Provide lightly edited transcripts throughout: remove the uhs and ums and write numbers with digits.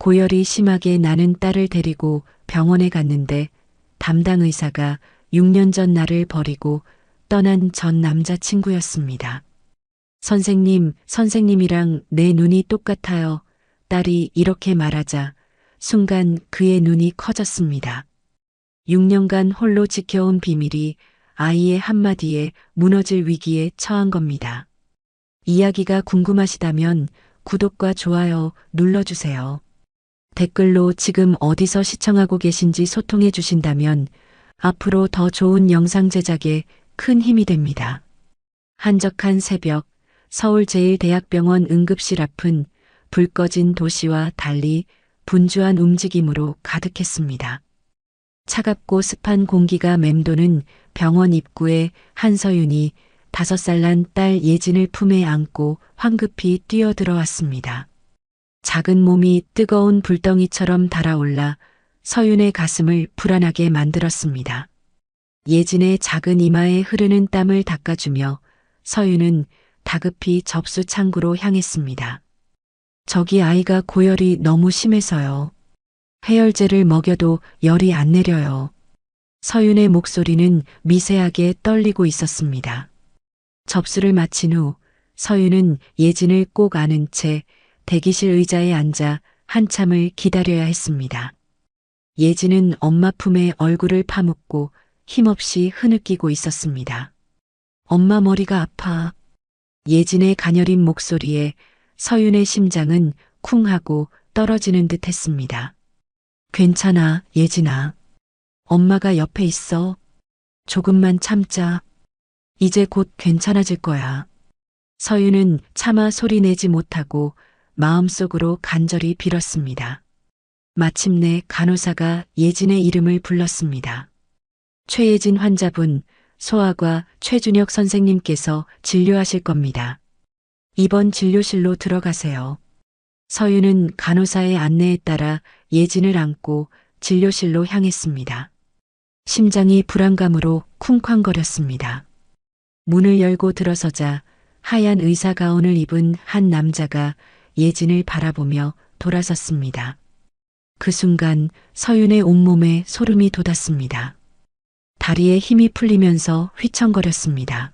고열이 심하게 나는 딸을 데리고 병원에 갔는데 담당 의사가 6년 전 나를 버리고 떠난 전 남자친구였습니다. 선생님이랑 내 눈이 똑같아요. 딸이 이렇게 말하자 순간 그의 눈이 커졌습니다. 6년간 홀로 지켜온 비밀이 아이의 한마디에 무너질 위기에 처한 겁니다. 이야기가 궁금하시다면 구독과 좋아요 눌러주세요. 댓글로 지금 어디서 시청하고 계신지 소통해 주신다면 앞으로 더 좋은 영상 제작에 큰 힘이 됩니다. 한적한 새벽, 서울제일대학병원 응급실 앞은 불 꺼진 도시와 달리 분주한 움직임으로 가득했습니다. 차갑고 습한 공기가 맴도는 병원 입구에 한서윤이 5살 난 딸 예진을 품에 안고 황급히 뛰어들어왔습니다. 작은 몸이 뜨거운 불덩이처럼 달아올라 서윤의 가슴을 불안하게 만들었습니다. 예진의 작은 이마에 흐르는 땀을 닦아주며 서윤은 다급히 접수 창구로 향했습니다. 저기 아이가 고열이 너무 심해서요. 해열제를 먹여도 열이 안 내려요. 서윤의 목소리는 미세하게 떨리고 있었습니다. 접수를 마친 후 서윤은 예진을 꼭 안은 채 대기실 의자에 앉아 한참을 기다려야 했습니다. 예진은 엄마 품에 얼굴을 파묻고 힘없이 흐느끼고 있었습니다. 엄마 머리가 아파. 예진의 가녀린 목소리에 서윤의 심장은 쿵 하고 떨어지는 듯 했습니다. 괜찮아, 예진아. 엄마가 옆에 있어. 조금만 참자. 이제 곧 괜찮아질 거야. 서윤은 차마 소리 내지 못하고 마음속으로 간절히 빌었습니다. 마침내 간호사가 예진의 이름을 불렀습니다. 최예진 환자분, 소아과 최준혁 선생님께서 진료하실 겁니다. 이번 진료실로 들어가세요. 서윤은 간호사의 안내에 따라 예진을 안고 진료실로 향했습니다. 심장이 불안감으로 쿵쾅거렸습니다. 문을 열고 들어서자 하얀 의사 가운을 입은 한 남자가 예진을 바라보며 돌아섰습니다. 그 순간 서윤의 온몸에 소름이 돋았습니다. 다리에 힘이 풀리면서 휘청거렸습니다.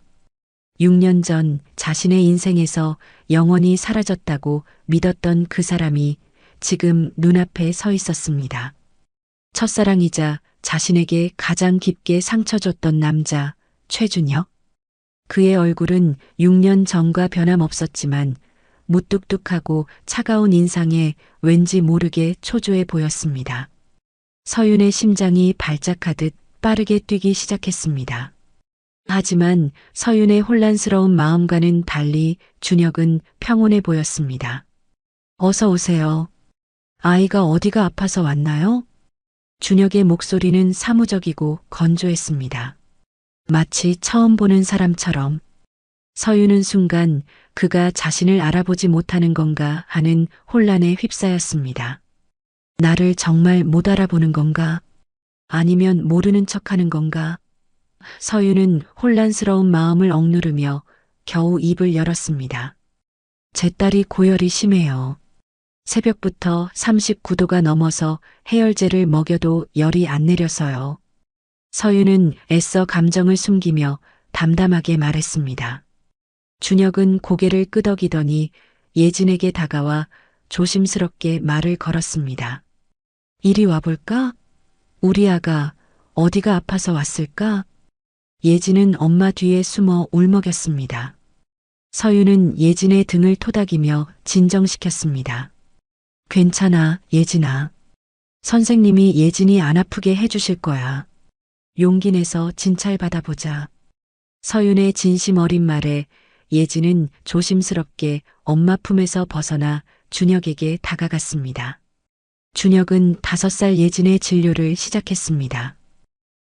6년 전 자신의 인생에서 영원히 사라졌다고 믿었던 그 사람이 지금 눈앞에 서 있었습니다. 첫사랑이자 자신에게 가장 깊게 상처 줬던 남자, 최준혁. 그의 얼굴은 6년 전과 변함없었지만 무뚝뚝하고 차가운 인상에 왠지 모르게 초조해 보였습니다. 서윤의 심장이 발작하듯 빠르게 뛰기 시작했습니다. 하지만 서윤의 혼란스러운 마음과는 달리 준혁은 평온해 보였습니다. 어서 오세요. 아이가 어디가 아파서 왔나요? 준혁의 목소리는 사무적이고 건조했습니다. 마치 처음 보는 사람처럼. 서윤은 순간 그가 자신을 알아보지 못하는 건가 하는 혼란에 휩싸였습니다. 나를 정말 못 알아보는 건가? 아니면 모르는 척하는 건가? 서윤은 혼란스러운 마음을 억누르며 겨우 입을 열었습니다. 제 딸이 고열이 심해요. 새벽부터 39도가 넘어서 해열제를 먹여도 열이 안 내려서요. 서윤은 애써 감정을 숨기며 담담하게 말했습니다. 준혁은 고개를 끄덕이더니 예진에게 다가와 조심스럽게 말을 걸었습니다. 이리 와볼까? 우리 아가 어디가 아파서 왔을까? 예진은 엄마 뒤에 숨어 울먹였습니다. 서윤은 예진의 등을 토닥이며 진정시켰습니다. 괜찮아, 예진아. 선생님이 예진이 안 아프게 해주실 거야. 용기 내서 진찰 받아보자. 서윤의 진심 어린 말에 예진은 조심스럽게 엄마 품에서 벗어나 준혁에게 다가갔습니다. 준혁은 5살 예진의 진료를 시작했습니다.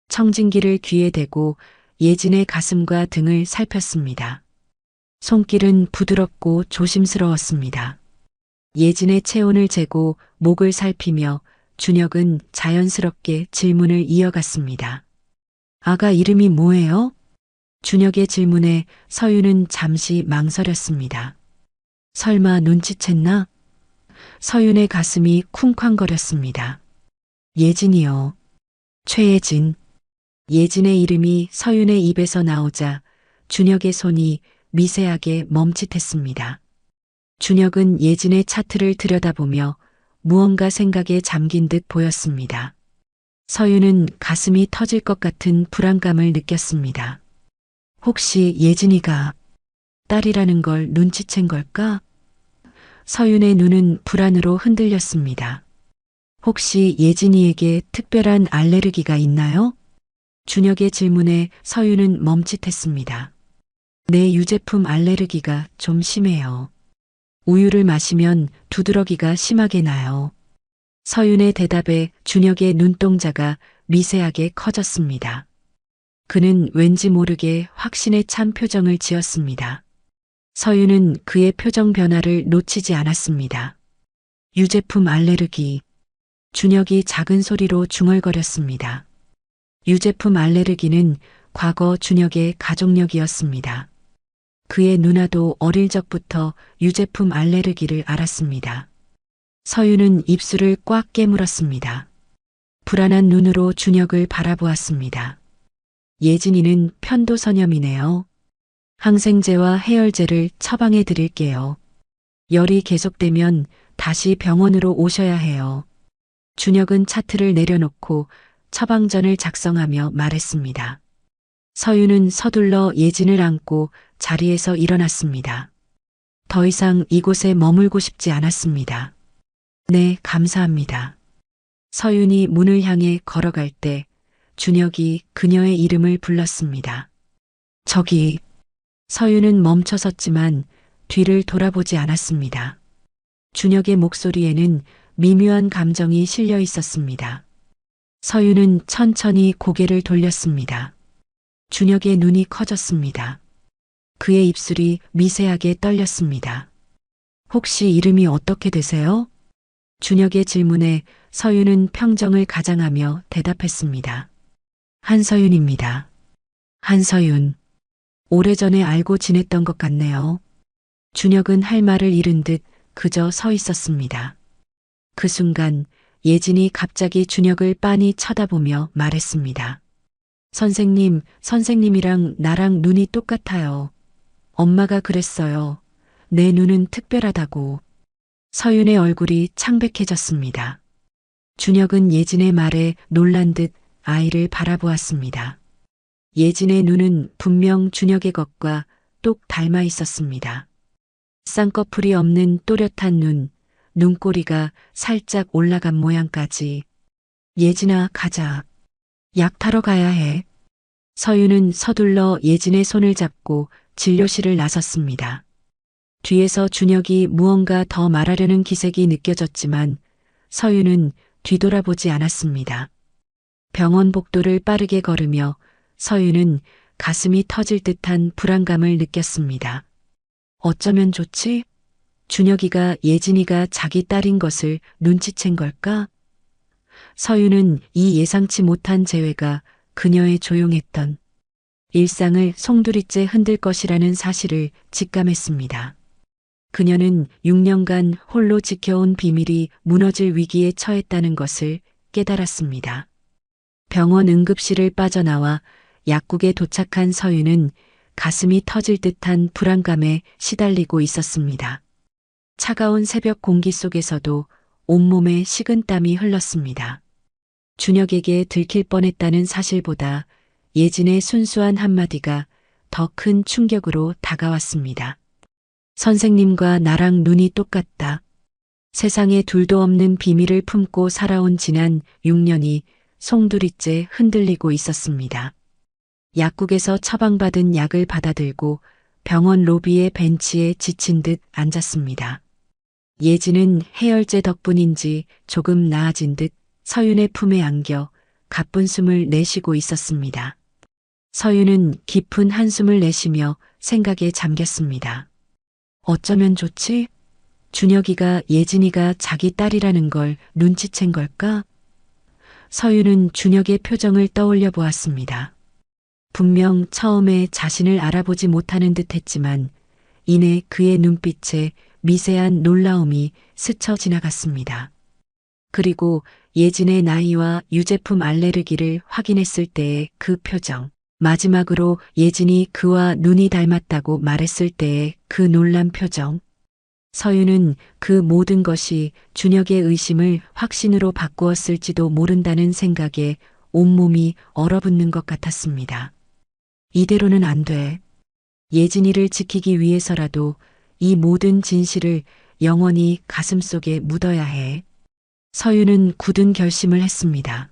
청진기를 귀에 대고 예진의 가슴과 등을 살폈습니다. 손길은 부드럽고 조심스러웠습니다. 예진의 체온을 재고 목을 살피며 준혁은 자연스럽게 질문을 이어갔습니다. 아가 이름이 뭐예요? 준혁의 질문에 서윤은 잠시 망설였습니다. 설마 눈치챘나? 서윤의 가슴이 쿵쾅거렸습니다. 예진이요. 최예진. 예진의 이름이 서윤의 입에서 나오자 준혁의 손이 미세하게 멈칫했습니다. 준혁은 예진의 차트를 들여다보며 무언가 생각에 잠긴 듯 보였습니다. 서윤은 가슴이 터질 것 같은 불안감을 느꼈습니다. 혹시 예진이가 딸이라는 걸 눈치챈 걸까? 서윤의 눈은 불안으로 흔들렸습니다. 혹시 예진이에게 특별한 알레르기가 있나요? 준혁의 질문에 서윤은 멈칫했습니다. 내 유제품 알레르기가 좀 심해요. 우유를 마시면 두드러기가 심하게 나요. 서윤의 대답에 준혁의 눈동자가 미세하게 커졌습니다. 그는 왠지 모르게 확신에 찬 표정을 지었습니다. 서윤은 그의 표정 변화를 놓치지 않았습니다. 유제품 알레르기. 준혁이 작은 소리로 중얼거렸습니다. 유제품 알레르기는 과거 준혁의 가족력이었습니다. 그의 누나도 어릴 적부터 유제품 알레르기를 앓았습니다. 서윤은 입술을 꽉 깨물었습니다. 불안한 눈으로 준혁을 바라보았습니다. 예진이는 편도선염이네요. 항생제와 해열제를 처방해 드릴게요. 열이 계속되면 다시 병원으로 오셔야 해요. 준혁은 차트를 내려놓고 처방전을 작성하며 말했습니다. 서윤은 서둘러 예진을 안고 자리에서 일어났습니다. 더 이상 이곳에 머물고 싶지 않았습니다. 네, 감사합니다. 서윤이 문을 향해 걸어갈 때 준혁이 그녀의 이름을 불렀습니다. 저기. 서윤은 멈춰섰지만 뒤를 돌아보지 않았습니다. 준혁의 목소리에는 미묘한 감정이 실려 있었습니다. 서윤은 천천히 고개를 돌렸습니다. 준혁의 눈이 커졌습니다. 그의 입술이 미세하게 떨렸습니다. 혹시 이름이 어떻게 되세요? 준혁의 질문에 서윤은 평정을 가장하며 대답했습니다. 한서윤입니다. 한서윤. 오래전에 알고 지냈던 것 같네요. 준혁은 할 말을 잃은 듯 그저 서 있었습니다. 그 순간 예진이 갑자기 준혁을 빤히 쳐다보며 말했습니다. 선생님, 선생님이랑 나랑 눈이 똑같아요. 엄마가 그랬어요. 내 눈은 특별하다고. 서윤의 얼굴이 창백해졌습니다. 준혁은 예진의 말에 놀란 듯 아이를 바라보았습니다. 예진의 눈은 분명 준혁의 것과 똑 닮아 있었습니다. 쌍꺼풀이 없는 또렷한 눈, 눈꼬리가 살짝 올라간 모양까지. 예진아, 가자. 약 타러 가야 해. 서윤은 서둘러 예진의 손을 잡고 진료실을 나섰습니다. 뒤에서 준혁이 무언가 더 말하려는 기색이 느껴졌지만 서윤은 뒤돌아보지 않았습니다. 병원 복도를 빠르게 걸으며 서윤은 가슴이 터질 듯한 불안감을 느꼈습니다. 어쩌면 좋지? 준혁이가 예진이가 자기 딸인 것을 눈치챈 걸까? 서윤은 이 예상치 못한 재회가 그녀의 조용했던 일상을 송두리째 흔들 것이라는 사실을 직감했습니다. 그녀는 6년간 홀로 지켜온 비밀이 무너질 위기에 처했다는 것을 깨달았습니다. 병원 응급실을 빠져나와 약국에 도착한 서윤은 가슴이 터질 듯한 불안감에 시달리고 있었습니다. 차가운 새벽 공기 속에서도 온몸에 식은땀이 흘렀습니다. 준혁에게 들킬 뻔했다는 사실보다 예진의 순수한 한마디가 더 큰 충격으로 다가왔습니다. 선생님과 나랑 눈이 똑같다. 세상에 둘도 없는 비밀을 품고 살아온 지난 6년이 송두리째 흔들리고 있었습니다. 약국에서 처방받은 약을 받아들고 병원 로비의 벤치에 지친 듯 앉았습니다. 예진은 해열제 덕분인지 조금 나아진 듯 서윤의 품에 안겨 가쁜 숨을 내쉬고 있었습니다. 서윤은 깊은 한숨을 내쉬며 생각에 잠겼습니다. 어쩌면 좋지? 준혁이가 예진이가 자기 딸이라는 걸 눈치챈 걸까? 서윤은 준혁의 표정을 떠올려 보았습니다. 분명 처음에 자신을 알아보지 못하는 듯 했지만 이내 그의 눈빛에 미세한 놀라움이 스쳐 지나갔습니다. 그리고 예진의 나이와 유제품 알레르기를 확인했을 때의 그 표정, 마지막으로 예진이 그와 눈이 닮았다고 말했을 때의 그 놀란 표정. 서윤은 그 모든 것이 준혁의 의심을 확신으로 바꾸었을지도 모른다는 생각에 온몸이 얼어붙는 것 같았습니다. 이대로는 안 돼. 예진이를 지키기 위해서라도 이 모든 진실을 영원히 가슴속에 묻어야 해. 서윤은 굳은 결심을 했습니다.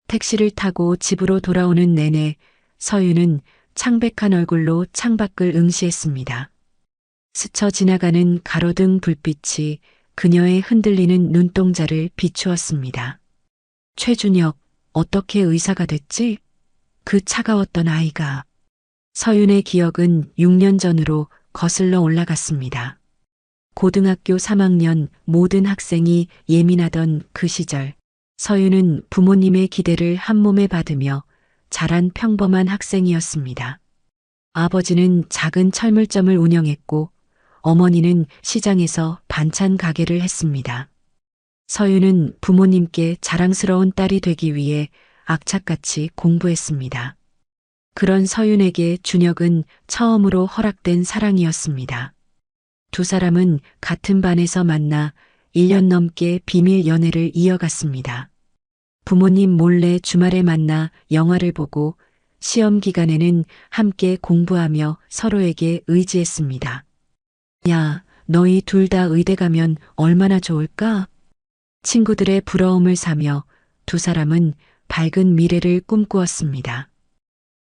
택시를 타고 집으로 돌아오는 내내 서윤은 창백한 얼굴로 창밖을 응시했습니다. 스쳐 지나가는 가로등 불빛이 그녀의 흔들리는 눈동자를 비추었습니다. 최준혁, 어떻게 의사가 됐지? 그 차가웠던 아이가. 서윤의 기억은 6년 전으로 거슬러 올라갔습니다. 고등학교 3학년 모든 학생이 예민하던 그 시절, 서윤은 부모님의 기대를 한몸에 받으며 자란 평범한 학생이었습니다. 아버지는 작은 철물점을 운영했고 어머니는 시장에서 반찬 가게를 했습니다. 서윤은 부모님께 자랑스러운 딸이 되기 위해 악착같이 공부했습니다. 그런 서윤에게 준혁은 처음으로 허락된 사랑이었습니다. 두 사람은 같은 반에서 만나 1년 넘게 비밀 연애를 이어갔습니다. 부모님 몰래 주말에 만나 영화를 보고 시험 기간에는 함께 공부하며 서로에게 의지했습니다. 야, 너희 둘 다 의대 가면 얼마나 좋을까? 친구들의 부러움을 사며 두 사람은 밝은 미래를 꿈꾸었습니다.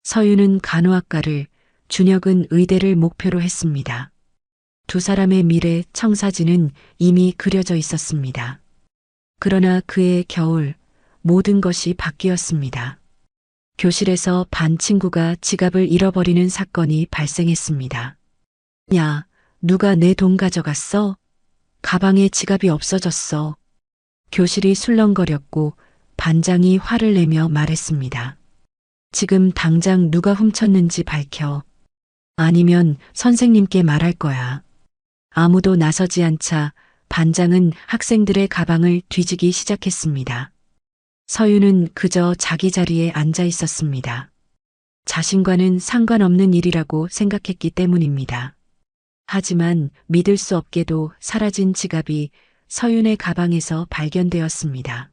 서윤은 간호학과를, 준혁은 의대를 목표로 했습니다. 두 사람의 미래 청사진은 이미 그려져 있었습니다. 그러나 그해 겨울 모든 것이 바뀌었습니다. 교실에서 반 친구가 지갑을 잃어버리는 사건이 발생했습니다. 야, 누가 내 돈 가져갔어? 가방에 지갑이 없어졌어. 교실이 술렁거렸고 반장이 화를 내며 말했습니다. 지금 당장 누가 훔쳤는지 밝혀. 아니면 선생님께 말할 거야. 아무도 나서지 않자 반장은 학생들의 가방을 뒤지기 시작했습니다. 서윤은 그저 자기 자리에 앉아 있었습니다. 자신과는 상관없는 일이라고 생각했기 때문입니다. 하지만 믿을 수 없게도 사라진 지갑이 서윤의 가방에서 발견되었습니다.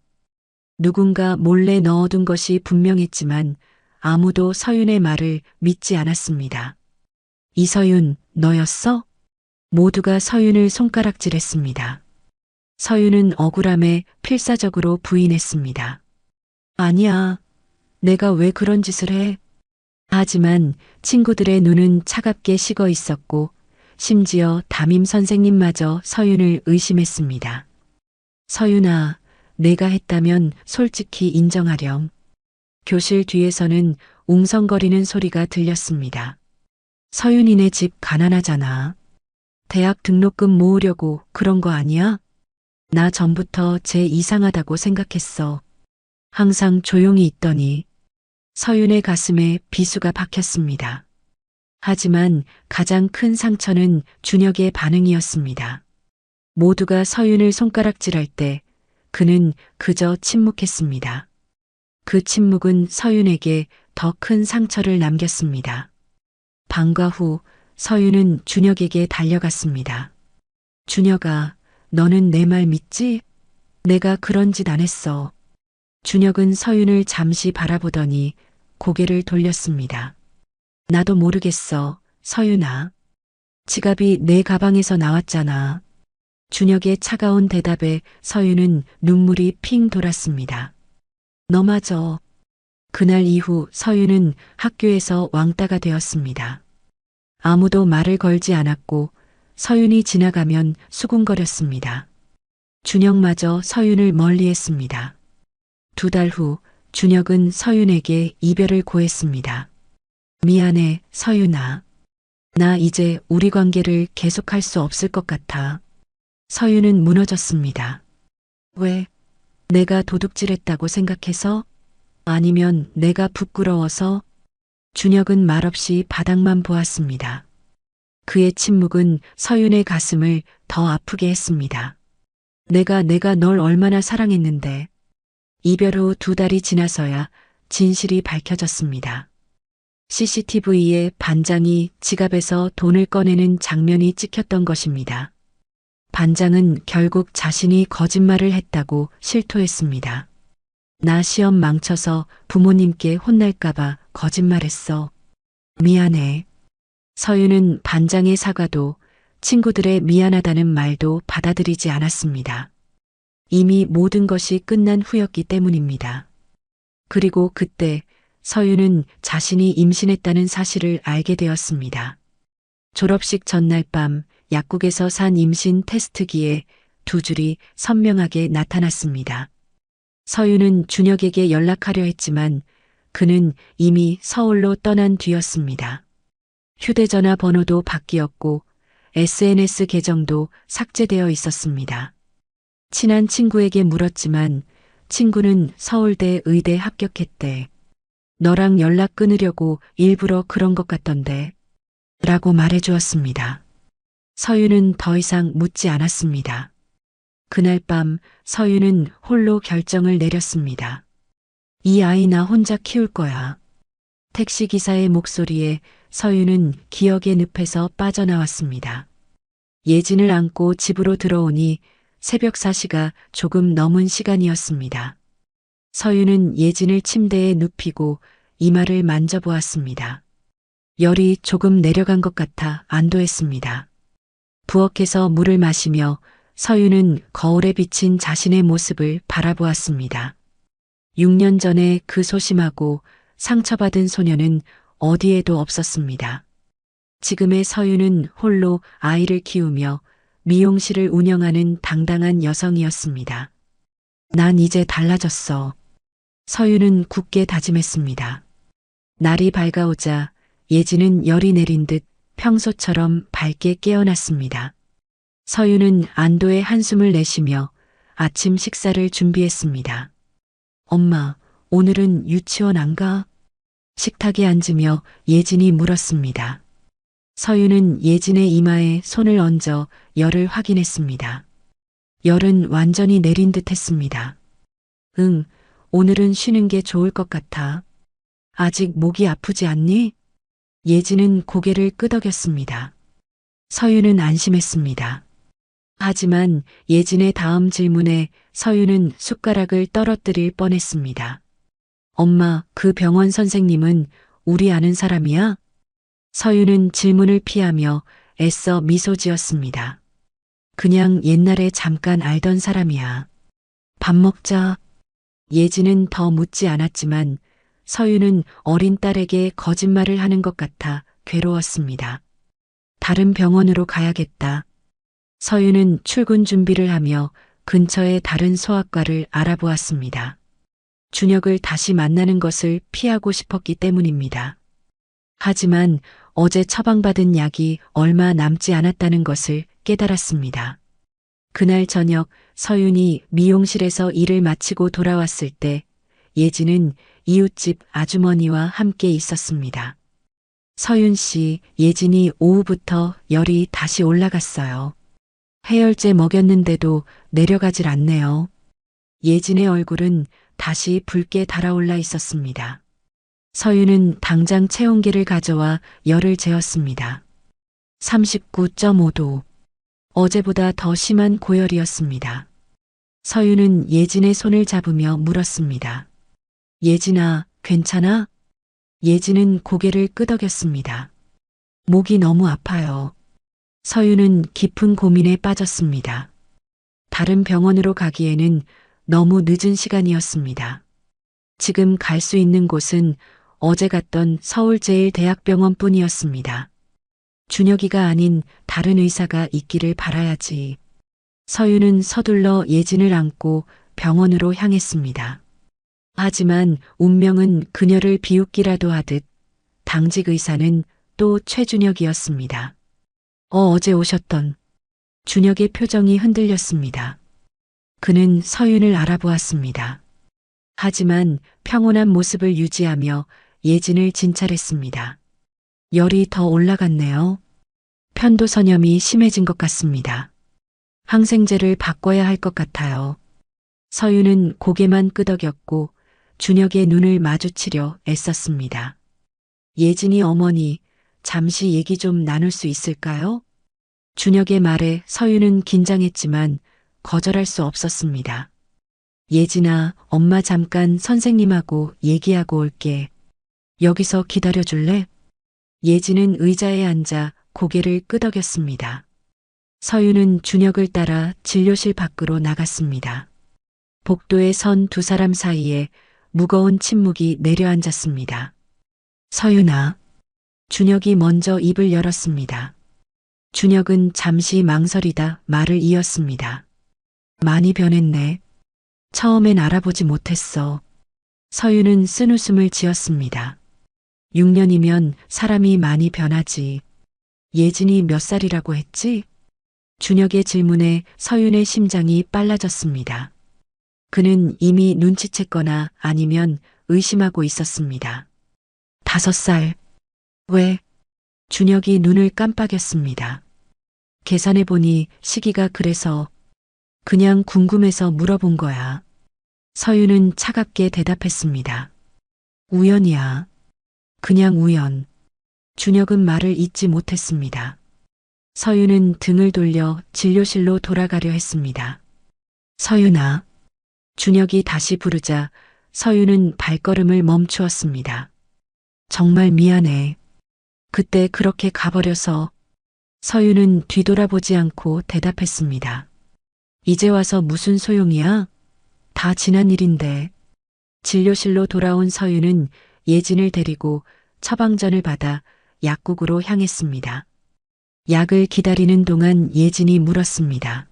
누군가 몰래 넣어둔 것이 분명했지만 아무도 서윤의 말을 믿지 않았습니다. 이서윤, 너였어? 모두가 서윤을 손가락질했습니다. 서윤은 억울함에 필사적으로 부인했습니다. 아니야. 내가 왜 그런 짓을 해? 하지만 친구들의 눈은 차갑게 식어 있었고 심지어 담임 선생님마저 서윤을 의심했습니다. 서윤아, 내가 했다면 솔직히 인정하렴. 교실 뒤에서는 웅성거리는 소리가 들렸습니다. 서윤이네 집 가난하잖아. 대학 등록금 모으려고 그런 거 아니야? 나 전부터 쟤 이상하다고 생각했어. 항상 조용히 있더니. 서윤의 가슴에 비수가 박혔습니다. 하지만 가장 큰 상처는 준혁의 반응이었습니다. 모두가 서윤을 손가락질할 때 그는 그저 침묵했습니다. 그 침묵은 서윤에게 더 큰 상처를 남겼습니다. 방과 후 서윤은 준혁에게 달려갔습니다. 준혁아, 너는 내 말 믿지? 내가 그런 짓 안 했어. 준혁은 서윤을 잠시 바라보더니 고개를 돌렸습니다. 나도 모르겠어, 서윤아. 지갑이 내 가방에서 나왔잖아. 준혁의 차가운 대답에 서윤은 눈물이 핑 돌았습니다. 너마저. 그날 이후 서윤은 학교에서 왕따가 되었습니다. 아무도 말을 걸지 않았고 서윤이 지나가면 수군거렸습니다. 준혁마저 서윤을 멀리했습니다. 2달 후 준혁은 서윤에게 이별을 고했습니다. 미안해, 서윤아. 나 이제 우리 관계를 계속할 수 없을 것 같아. 서윤은 무너졌습니다. 왜? 내가 도둑질했다고 생각해서? 아니면 내가 부끄러워서? 준혁은 말없이 바닥만 보았습니다. 그의 침묵은 서윤의 가슴을 더 아프게 했습니다. 내가 널 얼마나 사랑했는데. 이별 후 2달이 지나서야 진실이 밝혀졌습니다. CCTV에 반장이 지갑에서 돈을 꺼내는 장면이 찍혔던 것입니다. 반장은 결국 자신이 거짓말을 했다고 실토했습니다. 나 시험 망쳐서 부모님께 혼날까봐 거짓말했어. 미안해. 서윤은 반장의 사과도 친구들의 미안하다는 말도 받아들이지 않았습니다. 이미 모든 것이 끝난 후였기 때문입니다. 그리고 그때 서윤은 자신이 임신했다는 사실을 알게 되었습니다. 졸업식 전날 밤 약국에서 산 임신 테스트기에 2줄이 선명하게 나타났습니다. 서윤은 준혁에게 연락하려 했지만 그는 이미 서울로 떠난 뒤였습니다. 휴대전화 번호도 바뀌었고 SNS 계정도 삭제되어 있었습니다. 친한 친구에게 물었지만 친구는 서울대 의대 합격했대. 너랑 연락 끊으려고 일부러 그런 것 같던데. 라고 말해주었습니다. 서윤은 더 이상 묻지 않았습니다. 그날 밤 서윤은 홀로 결정을 내렸습니다. 이 아이 나 혼자 키울 거야. 택시기사의 목소리에 서윤은 기억의 늪에서 빠져나왔습니다. 예진을 안고 집으로 들어오니 새벽 4시가 조금 넘은 시간이었습니다. 서윤은 예진을 침대에 눕히고 이마를 만져보았습니다. 열이 조금 내려간 것 같아 안도했습니다. 부엌에서 물을 마시며 서윤은 거울에 비친 자신의 모습을 바라보았습니다. 6년 전에 그 소심하고 상처받은 소녀는 어디에도 없었습니다. 지금의 서윤은 홀로 아이를 키우며 미용실을 운영하는 당당한 여성이었습니다. 난 이제 달라졌어. 서윤은 굳게 다짐했습니다. 날이 밝아오자 예진은 열이 내린 듯 평소처럼 밝게 깨어났습니다. 서윤은 안도의 한숨을 내쉬며 아침 식사를 준비했습니다. 엄마, 오늘은 유치원 안 가? 식탁에 앉으며 예진이 물었습니다. 서윤은 예진의 이마에 손을 얹어 열을 확인했습니다. 열은 완전히 내린 듯 했습니다. 응, 오늘은 쉬는 게 좋을 것 같아. 아직 목이 아프지 않니? 예진은 고개를 끄덕였습니다. 서윤은 안심했습니다. 하지만 예진의 다음 질문에 서윤은 숟가락을 떨어뜨릴 뻔했습니다. 엄마, 그 병원 선생님은 우리 아는 사람이야? 서윤은 질문을 피하며 애써 미소 지었습니다. 그냥 옛날에 잠깐 알던 사람이야. 밥 먹자. 예진은 더 묻지 않았지만 서윤은 어린 딸에게 거짓말을 하는 것 같아 괴로웠습니다. 다른 병원으로 가야겠다. 서윤은 출근 준비를 하며 근처의 다른 소아과를 알아보았습니다. 준혁을 다시 만나는 것을 피하고 싶었기 때문입니다. 하지만 어제 처방받은 약이 얼마 남지 않았다는 것을 깨달았습니다. 그날 저녁 서윤이 미용실에서 일을 마치고 돌아왔을 때 예진은 이웃집 아주머니와 함께 있었습니다. 서윤 씨, 예진이 오후부터 열이 다시 올라갔어요. 해열제 먹였는데도 내려가질 않네요. 예진의 얼굴은 다시 붉게 달아올라 있었습니다. 서윤은 당장 체온계를 가져와 열을 재었습니다. 39.5도. 어제보다 더 심한 고열이었습니다. 서윤은 예진의 손을 잡으며 물었습니다. 예진아, 괜찮아? 예진은 고개를 끄덕였습니다. 목이 너무 아파요. 서윤은 깊은 고민에 빠졌습니다. 다른 병원으로 가기에는 너무 늦은 시간이었습니다. 지금 갈 수 있는 곳은 어제 갔던 서울제일대학병원뿐이었습니다. 준혁이가 아닌 다른 의사가 있기를 바라야지. 서윤은 서둘러 예진을 안고 병원으로 향했습니다. 하지만 운명은 그녀를 비웃기라도 하듯 당직 의사는 또 최준혁이었습니다. 어제 오셨던. 준혁의 표정이 흔들렸습니다. 그는 서윤을 알아보았습니다. 하지만 평온한 모습을 유지하며 예진을 진찰했습니다. 열이 더 올라갔네요. 편도선염이 심해진 것 같습니다. 항생제를 바꿔야 할 것 같아요. 서유는 고개만 끄덕였고 준혁의 눈을 마주치려 애썼습니다. 예진이 어머니, 잠시 얘기 좀 나눌 수 있을까요? 준혁의 말에 서유는 긴장했지만 거절할 수 없었습니다. 예진아, 엄마 잠깐 선생님하고 얘기하고 올게. 여기서 기다려줄래? 예진은 의자에 앉아 고개를 끄덕였습니다. 서유는 준혁을 따라 진료실 밖으로 나갔습니다. 복도에 선 두 사람 사이에 무거운 침묵이 내려앉았습니다. 서유나. 준혁이 먼저 입을 열었습니다. 준혁은 잠시 망설이다 말을 이었습니다. 많이 변했네. 처음엔 알아보지 못했어. 서유는 쓴웃음을 지었습니다. 6년이면 사람이 많이 변하지. 예진이 몇 살이라고 했지? 준혁의 질문에 서윤의 심장이 빨라졌습니다. 그는 이미 눈치챘거나 아니면 의심하고 있었습니다. 5살. 왜? 준혁이 눈을 깜빡였습니다. 계산해보니 시기가 그래서 그냥 궁금해서 물어본 거야. 서윤은 차갑게 대답했습니다. 우연이야. 그냥 우연. 준혁은 말을 잇지 못했습니다. 서윤은 등을 돌려 진료실로 돌아가려 했습니다. 서윤아. 준혁이 다시 부르자 서윤은 발걸음을 멈추었습니다. 정말 미안해. 그때 그렇게 가버려서. 서윤은 뒤돌아보지 않고 대답했습니다. 이제 와서 무슨 소용이야? 다 지난 일인데. 진료실로 돌아온 서윤은 예진을 데리고 처방전을 받아 약국으로 향했습니다. 약을 기다리는 동안 예진이 물었습니다.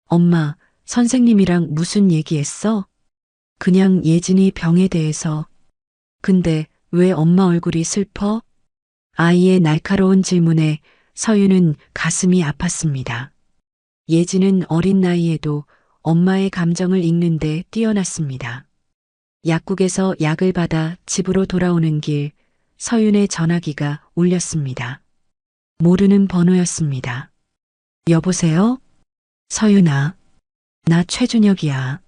엄마, 선생님이랑 무슨 얘기했어? 그냥 예진이 병에 대해서. 근데 왜 엄마 얼굴이 슬퍼? 아이의 날카로운 질문에 서윤은 가슴이 아팠습니다. 예진은 어린 나이에도 엄마의 감정을 읽는데 뛰어났습니다. 약국에서 약을 받아 집으로 돌아오는 길, 서윤의 전화기가 울렸습니다. 모르는 번호였습니다. 여보세요? 서윤아. 나 최준혁이야.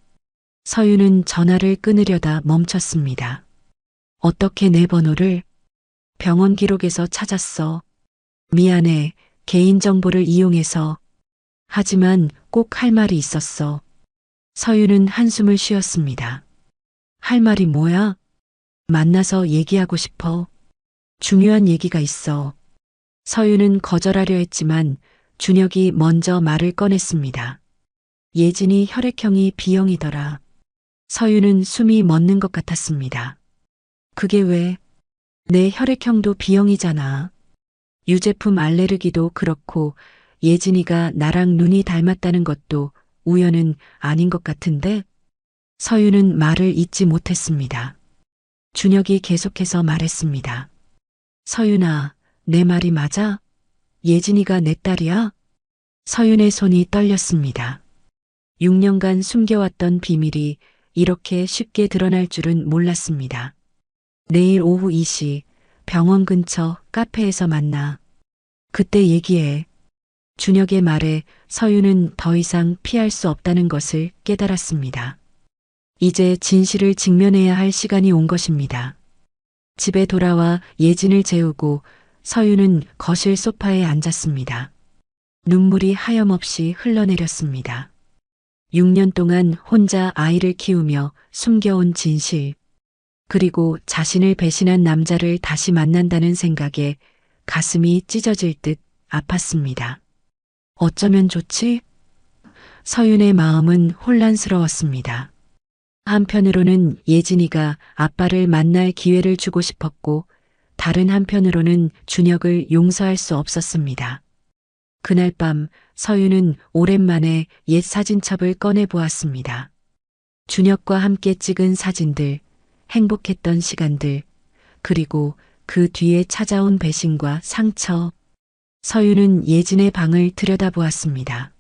서윤은 전화를 끊으려다 멈췄습니다. 어떻게 내 번호를? 병원 기록에서 찾았어. 미안해. 개인정보를 이용해서. 하지만 꼭 할 말이 있었어. 서윤은 한숨을 쉬었습니다. 할 말이 뭐야? 만나서 얘기하고 싶어. 중요한 얘기가 있어. 서윤은 거절하려 했지만 준혁이 먼저 말을 꺼냈습니다. 예진이 혈액형이 B형이더라. 서윤은 숨이 멎는 것 같았습니다. 그게 왜? 내 혈액형도 B형이잖아. 유제품 알레르기도 그렇고 예진이가 나랑 눈이 닮았다는 것도 우연은 아닌 것 같은데? 서윤은 말을 잇지 못했습니다. 준혁이 계속해서 말했습니다. 서윤아, 내 말이 맞아? 예진이가 내 딸이야? 서윤의 손이 떨렸습니다. 6년간 숨겨왔던 비밀이 이렇게 쉽게 드러날 줄은 몰랐습니다. 내일 오후 2시 병원 근처 카페에서 만나. 그때 얘기해. 준혁의 말에 서윤은 더 이상 피할 수 없다는 것을 깨달았습니다. 이제 진실을 직면해야 할 시간이 온 것입니다. 집에 돌아와 예진을 재우고 서윤은 거실 소파에 앉았습니다. 눈물이 하염없이 흘러내렸습니다. 6년 동안 혼자 아이를 키우며 숨겨온 진실, 그리고 자신을 배신한 남자를 다시 만난다는 생각에 가슴이 찢어질 듯 아팠습니다. 어쩌면 좋지? 서윤의 마음은 혼란스러웠습니다. 한편으로는 예진이가 아빠를 만날 기회를 주고 싶었고, 다른 한편으로는 준혁을 용서할 수 없었습니다. 그날 밤 서윤은 오랜만에 옛 사진첩을 꺼내 보았습니다. 준혁과 함께 찍은 사진들, 행복했던 시간들, 그리고 그 뒤에 찾아온 배신과 상처. 서윤은 예진의 방을 들여다보았습니다.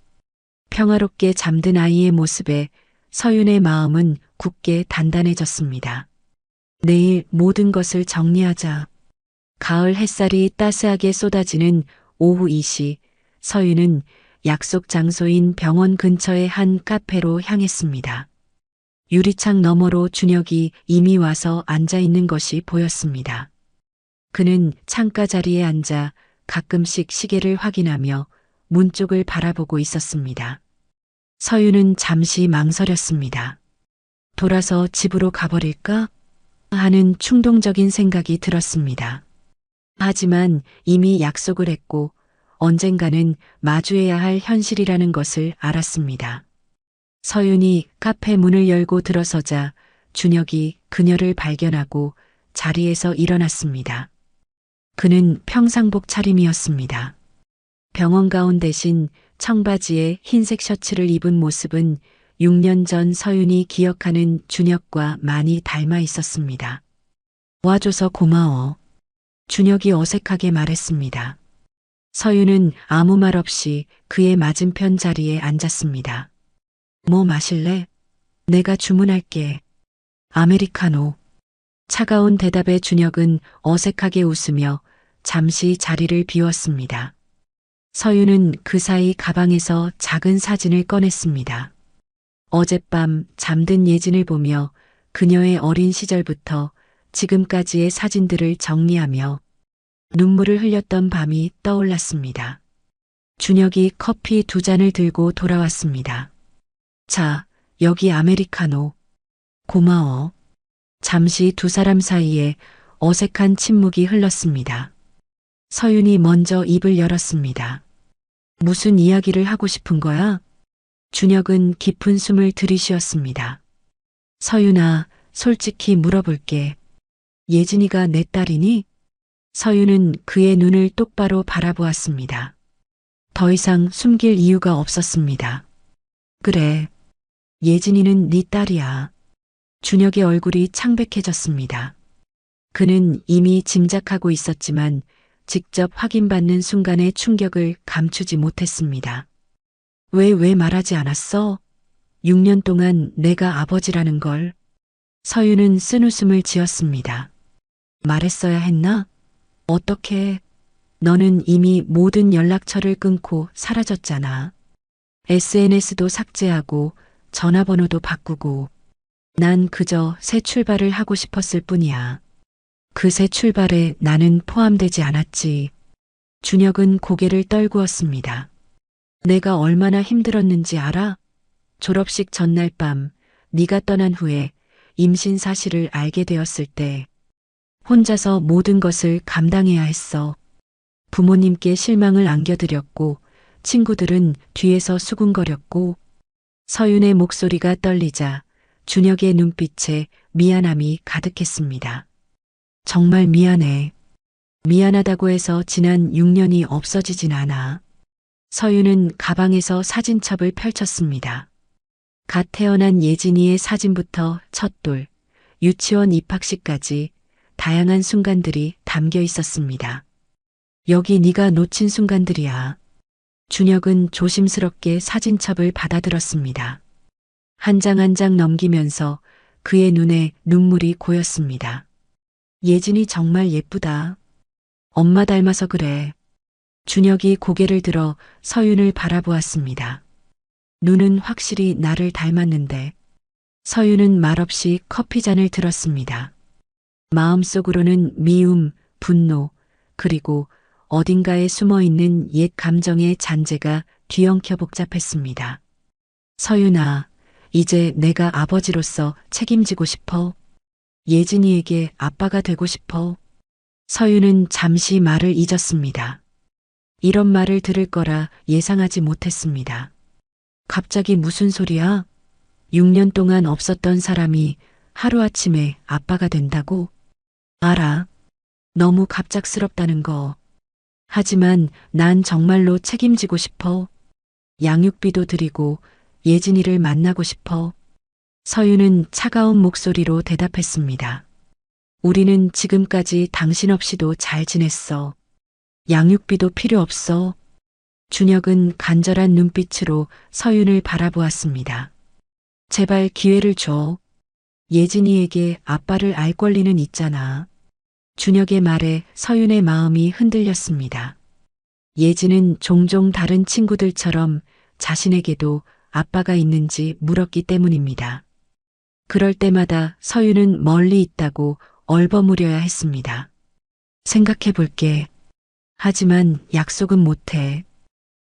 평화롭게 잠든 아이의 모습에 서윤의 마음은 굳게 단단해졌습니다. 내일 모든 것을 정리하자. 가을 햇살이 따스하게 쏟아지는 오후 2시 서윤은 약속 장소인 병원 근처의 한 카페로 향했습니다. 유리창 너머로 준혁이 이미 와서 앉아 있는 것이 보였습니다. 그는 창가 자리에 앉아 가끔씩 시계를 확인하며 문 쪽을 바라보고 있었습니다. 서윤은 잠시 망설였습니다. 돌아서 집으로 가버릴까? 하는 충동적인 생각이 들었습니다. 하지만 이미 약속을 했고 언젠가는 마주해야 할 현실이라는 것을 알았습니다. 서윤이 카페 문을 열고 들어서자 준혁이 그녀를 발견하고 자리에서 일어났습니다. 그는 평상복 차림이었습니다. 병원 가운 대신 청바지에 흰색 셔츠를 입은 모습은 6년 전 서윤이 기억하는 준혁과 많이 닮아 있었습니다. 와줘서 고마워. 준혁이 어색하게 말했습니다. 서윤은 아무 말 없이 그의 맞은편 자리에 앉았습니다. 뭐 마실래? 내가 주문할게. 아메리카노. 차가운 대답에 준혁은 어색하게 웃으며 잠시 자리를 비웠습니다. 서윤은 그 사이 가방에서 작은 사진을 꺼냈습니다. 어젯밤 잠든 예진을 보며 그녀의 어린 시절부터 지금까지의 사진들을 정리하며 눈물을 흘렸던 밤이 떠올랐습니다. 준혁이 커피 2잔을 들고 돌아왔습니다. 자, 여기 아메리카노. 고마워. 잠시 두 사람 사이에 어색한 침묵이 흘렀습니다. 서윤이 먼저 입을 열었습니다. 무슨 이야기를 하고 싶은 거야? 준혁은 깊은 숨을 들이쉬었습니다. 서윤아, 솔직히 물어볼게. 예진이가 내 딸이니? 서윤은 그의 눈을 똑바로 바라보았습니다. 더 이상 숨길 이유가 없었습니다. 그래. 예진이는 네 딸이야. 준혁의 얼굴이 창백해졌습니다. 그는 이미 짐작하고 있었지만 직접 확인받는 순간의 충격을 감추지 못했습니다. 왜 말하지 않았어? 6년 동안 내가 아버지라는 걸. 서윤은 쓴웃음을 지었습니다. 말했어야 했나? 어떻게? 너는 이미 모든 연락처를 끊고 사라졌잖아. SNS도 삭제하고 전화번호도 바꾸고 난 그저 새 출발을 하고 싶었을 뿐이야. 그 새 출발에 나는 포함되지 않았지. 준혁은 고개를 떨구었습니다. 내가 얼마나 힘들었는지 알아? 졸업식 전날 밤 네가 떠난 후에 임신 사실을 알게 되었을 때 혼자서 모든 것을 감당해야 했어. 부모님께 실망을 안겨드렸고 친구들은 뒤에서 수군거렸고. 서윤의 목소리가 떨리자 준혁의 눈빛에 미안함이 가득했습니다. 정말 미안해. 미안하다고 해서 지난 6년이 없어지진 않아. 서윤은 가방에서 사진첩을 펼쳤습니다. 갓 태어난 예진이의 사진부터 첫돌, 유치원 입학식까지 다양한 순간들이 담겨 있었습니다. 여기 네가 놓친 순간들이야. 준혁은 조심스럽게 사진첩을 받아들었습니다. 한 장 한 장 넘기면서 그의 눈에 눈물이 고였습니다. 예진이 정말 예쁘다. 엄마 닮아서 그래. 준혁이 고개를 들어 서윤을 바라보았습니다. 눈은 확실히 나를 닮았는데. 서윤은 말없이 커피잔을 들었습니다. 마음속으로는 미움, 분노, 그리고 어딘가에 숨어있는 옛 감정의 잔재가 뒤엉켜 복잡했습니다. 서윤아, 이제 내가 아버지로서 책임지고 싶어. 예진이에게 아빠가 되고 싶어. 서윤은 잠시 말을 잊었습니다. 이런 말을 들을 거라 예상하지 못했습니다. 갑자기 무슨 소리야? 6년 동안 없었던 사람이 하루아침에 아빠가 된다고? 알아. 너무 갑작스럽다는 거. 하지만 난 정말로 책임지고 싶어. 양육비도 드리고 예진이를 만나고 싶어. 서윤은 차가운 목소리로 대답했습니다. 우리는 지금까지 당신 없이도 잘 지냈어. 양육비도 필요 없어. 준혁은 간절한 눈빛으로 서윤을 바라보았습니다. 제발 기회를 줘. 예진이에게 아빠를 알 권리는 있잖아. 준혁의 말에 서윤의 마음이 흔들렸습니다. 예진은 종종 다른 친구들처럼 자신에게도 아빠가 있는지 물었기 때문입니다. 그럴 때마다 서유는 멀리 있다고 얼버무려야 했습니다. 생각해 볼게. 하지만 약속은 못해.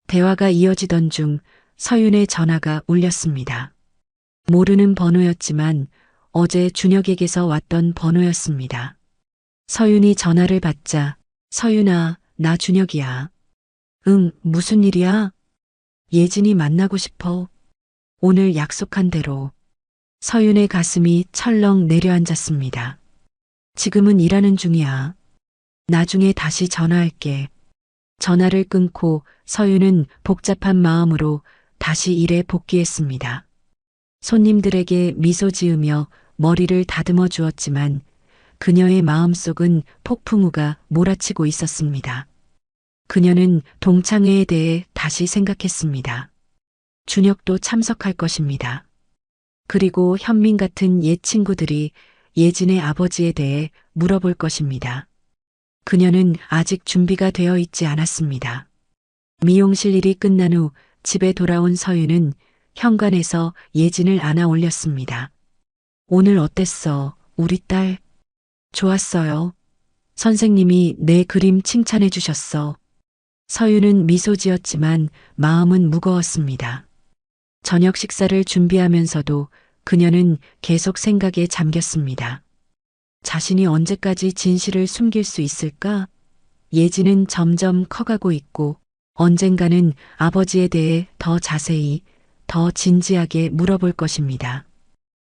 대화가 이어지던 중 서윤의 전화가 울렸습니다. 모르는 번호였지만 어제 준혁에게서 왔던 번호였습니다. 서윤이 전화를 받자 서윤아, 나 준혁이야. 응, 무슨 일이야? 예진이 만나고 싶어. 오늘 약속한 대로. 서윤의 가슴이 철렁 내려앉았습니다. 지금은 일하는 중이야. 나중에 다시 전화할게. 전화를 끊고 서윤은 복잡한 마음으로 다시 일에 복귀했습니다. 손님들에게 미소 지으며 머리를 다듬어 주었지만 그녀의 마음속은 폭풍우가 몰아치고 있었습니다. 그녀는 동창회에 대해 다시 생각했습니다. 준혁도 참석할 것입니다. 그리고 현민 같은 옛 친구들이 예진의 아버지에 대해 물어볼 것입니다. 그녀는 아직 준비가 되어 있지 않았습니다. 미용실 일이 끝난 후 집에 돌아온 서윤은 현관에서 예진을 안아 올렸습니다. 오늘 어땠어, 우리 딸? 좋았어요. 선생님이 내 그림 칭찬해 주셨어. 서윤은 미소 지었지만 마음은 무거웠습니다. 저녁 식사를 준비하면서도 그녀는 계속 생각에 잠겼습니다. 자신이 언제까지 진실을 숨길 수 있을까? 예진은 점점 커가고 있고 언젠가는 아버지에 대해 더 자세히, 더 진지하게 물어볼 것입니다.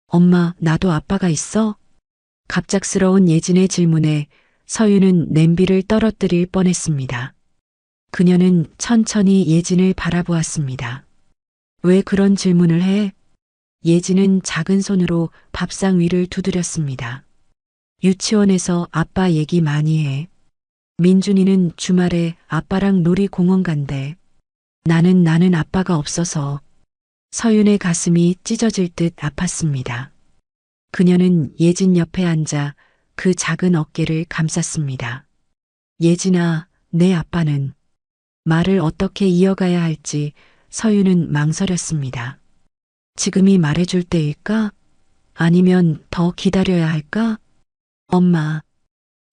엄마, 나도 아빠가 있어? 갑작스러운 예진의 질문에 서윤은 냄비를 떨어뜨릴 뻔했습니다. 그녀는 천천히 예진을 바라보았습니다. 왜 그런 질문을 해? 예진은 작은 손으로 밥상 위를 두드렸습니다. 유치원에서 아빠 얘기 많이 해. 민준이는 주말에 아빠랑 놀이공원 간대. 나는 아빠가 없어서. 서윤의 가슴이 찢어질 듯 아팠습니다. 그녀는 예진 옆에 앉아 그 작은 어깨를 감쌌습니다. 예진아, 내 아빠는. 말을 어떻게 이어가야 할지 서윤은 망설였습니다. 지금이 말해줄 때일까? 아니면 더 기다려야 할까? 엄마.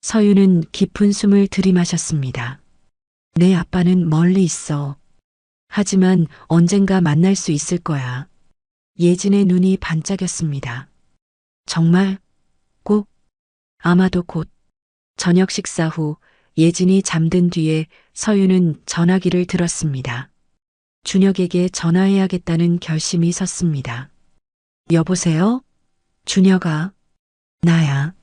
서윤은 깊은 숨을 들이마셨습니다. 내 아빠는 멀리 있어. 하지만 언젠가 만날 수 있을 거야. 예진의 눈이 반짝였습니다. 정말? 꼭? 아마도 곧. 저녁 식사 후 예진이 잠든 뒤에 서윤은 전화기를 들었습니다. 준혁에게 전화해야겠다는 결심이 섰습니다. 여보세요? 준혁아. 나야.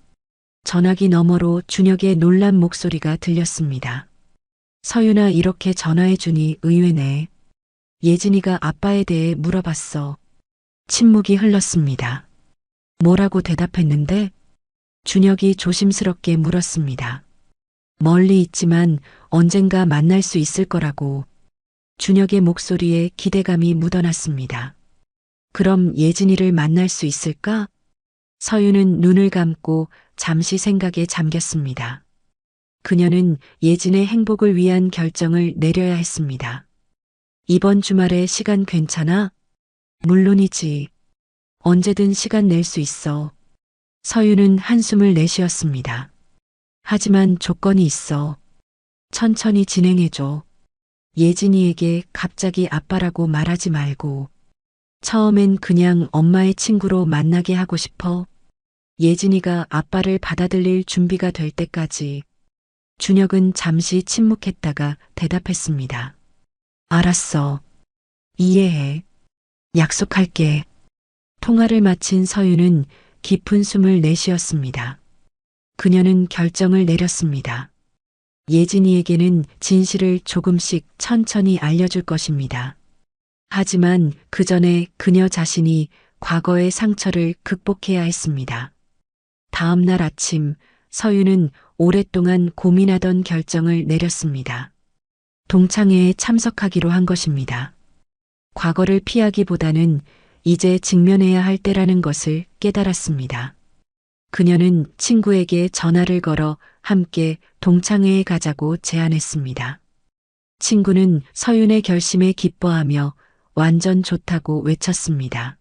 전화기 너머로 준혁의 놀란 목소리가 들렸습니다. 서윤아, 이렇게 전화해주니 의외네. 예진이가 아빠에 대해 물어봤어. 침묵이 흘렀습니다. 뭐라고 대답했는데? 준혁이 조심스럽게 물었습니다. 멀리 있지만 언젠가 만날 수 있을 거라고. 준혁의 목소리에 기대감이 묻어났습니다. 그럼 예진이를 만날 수 있을까? 서윤은 눈을 감고 잠시 생각에 잠겼습니다. 그녀는 예진의 행복을 위한 결정을 내려야 했습니다. 이번 주말에 시간 괜찮아? 물론이지. 언제든 시간 낼 수 있어. 서윤은 한숨을 내쉬었습니다. 하지만 조건이 있어. 천천히 진행해줘. 예진이에게 갑자기 아빠라고 말하지 말고. 처음엔 그냥 엄마의 친구로 만나게 하고 싶어. 예진이가 아빠를 받아들일 준비가 될 때까지. 준혁은 잠시 침묵했다가 대답했습니다. 알았어. 이해해. 약속할게. 통화를 마친 서윤은 깊은 숨을 내쉬었습니다. 그녀는 결정을 내렸습니다. 예진이에게는 진실을 조금씩 천천히 알려줄 것입니다. 하지만 그 전에 그녀 자신이 과거의 상처를 극복해야 했습니다. 다음 날 아침 서윤은 오랫동안 고민하던 결정을 내렸습니다. 동창회에 참석하기로 한 것입니다. 과거를 피하기보다는 이제 직면해야 할 때라는 것을 깨달았습니다. 그녀는 친구에게 전화를 걸어 함께 동창회에 가자고 제안했습니다. 친구는 서윤의 결심에 기뻐하며 완전 좋다고 외쳤습니다.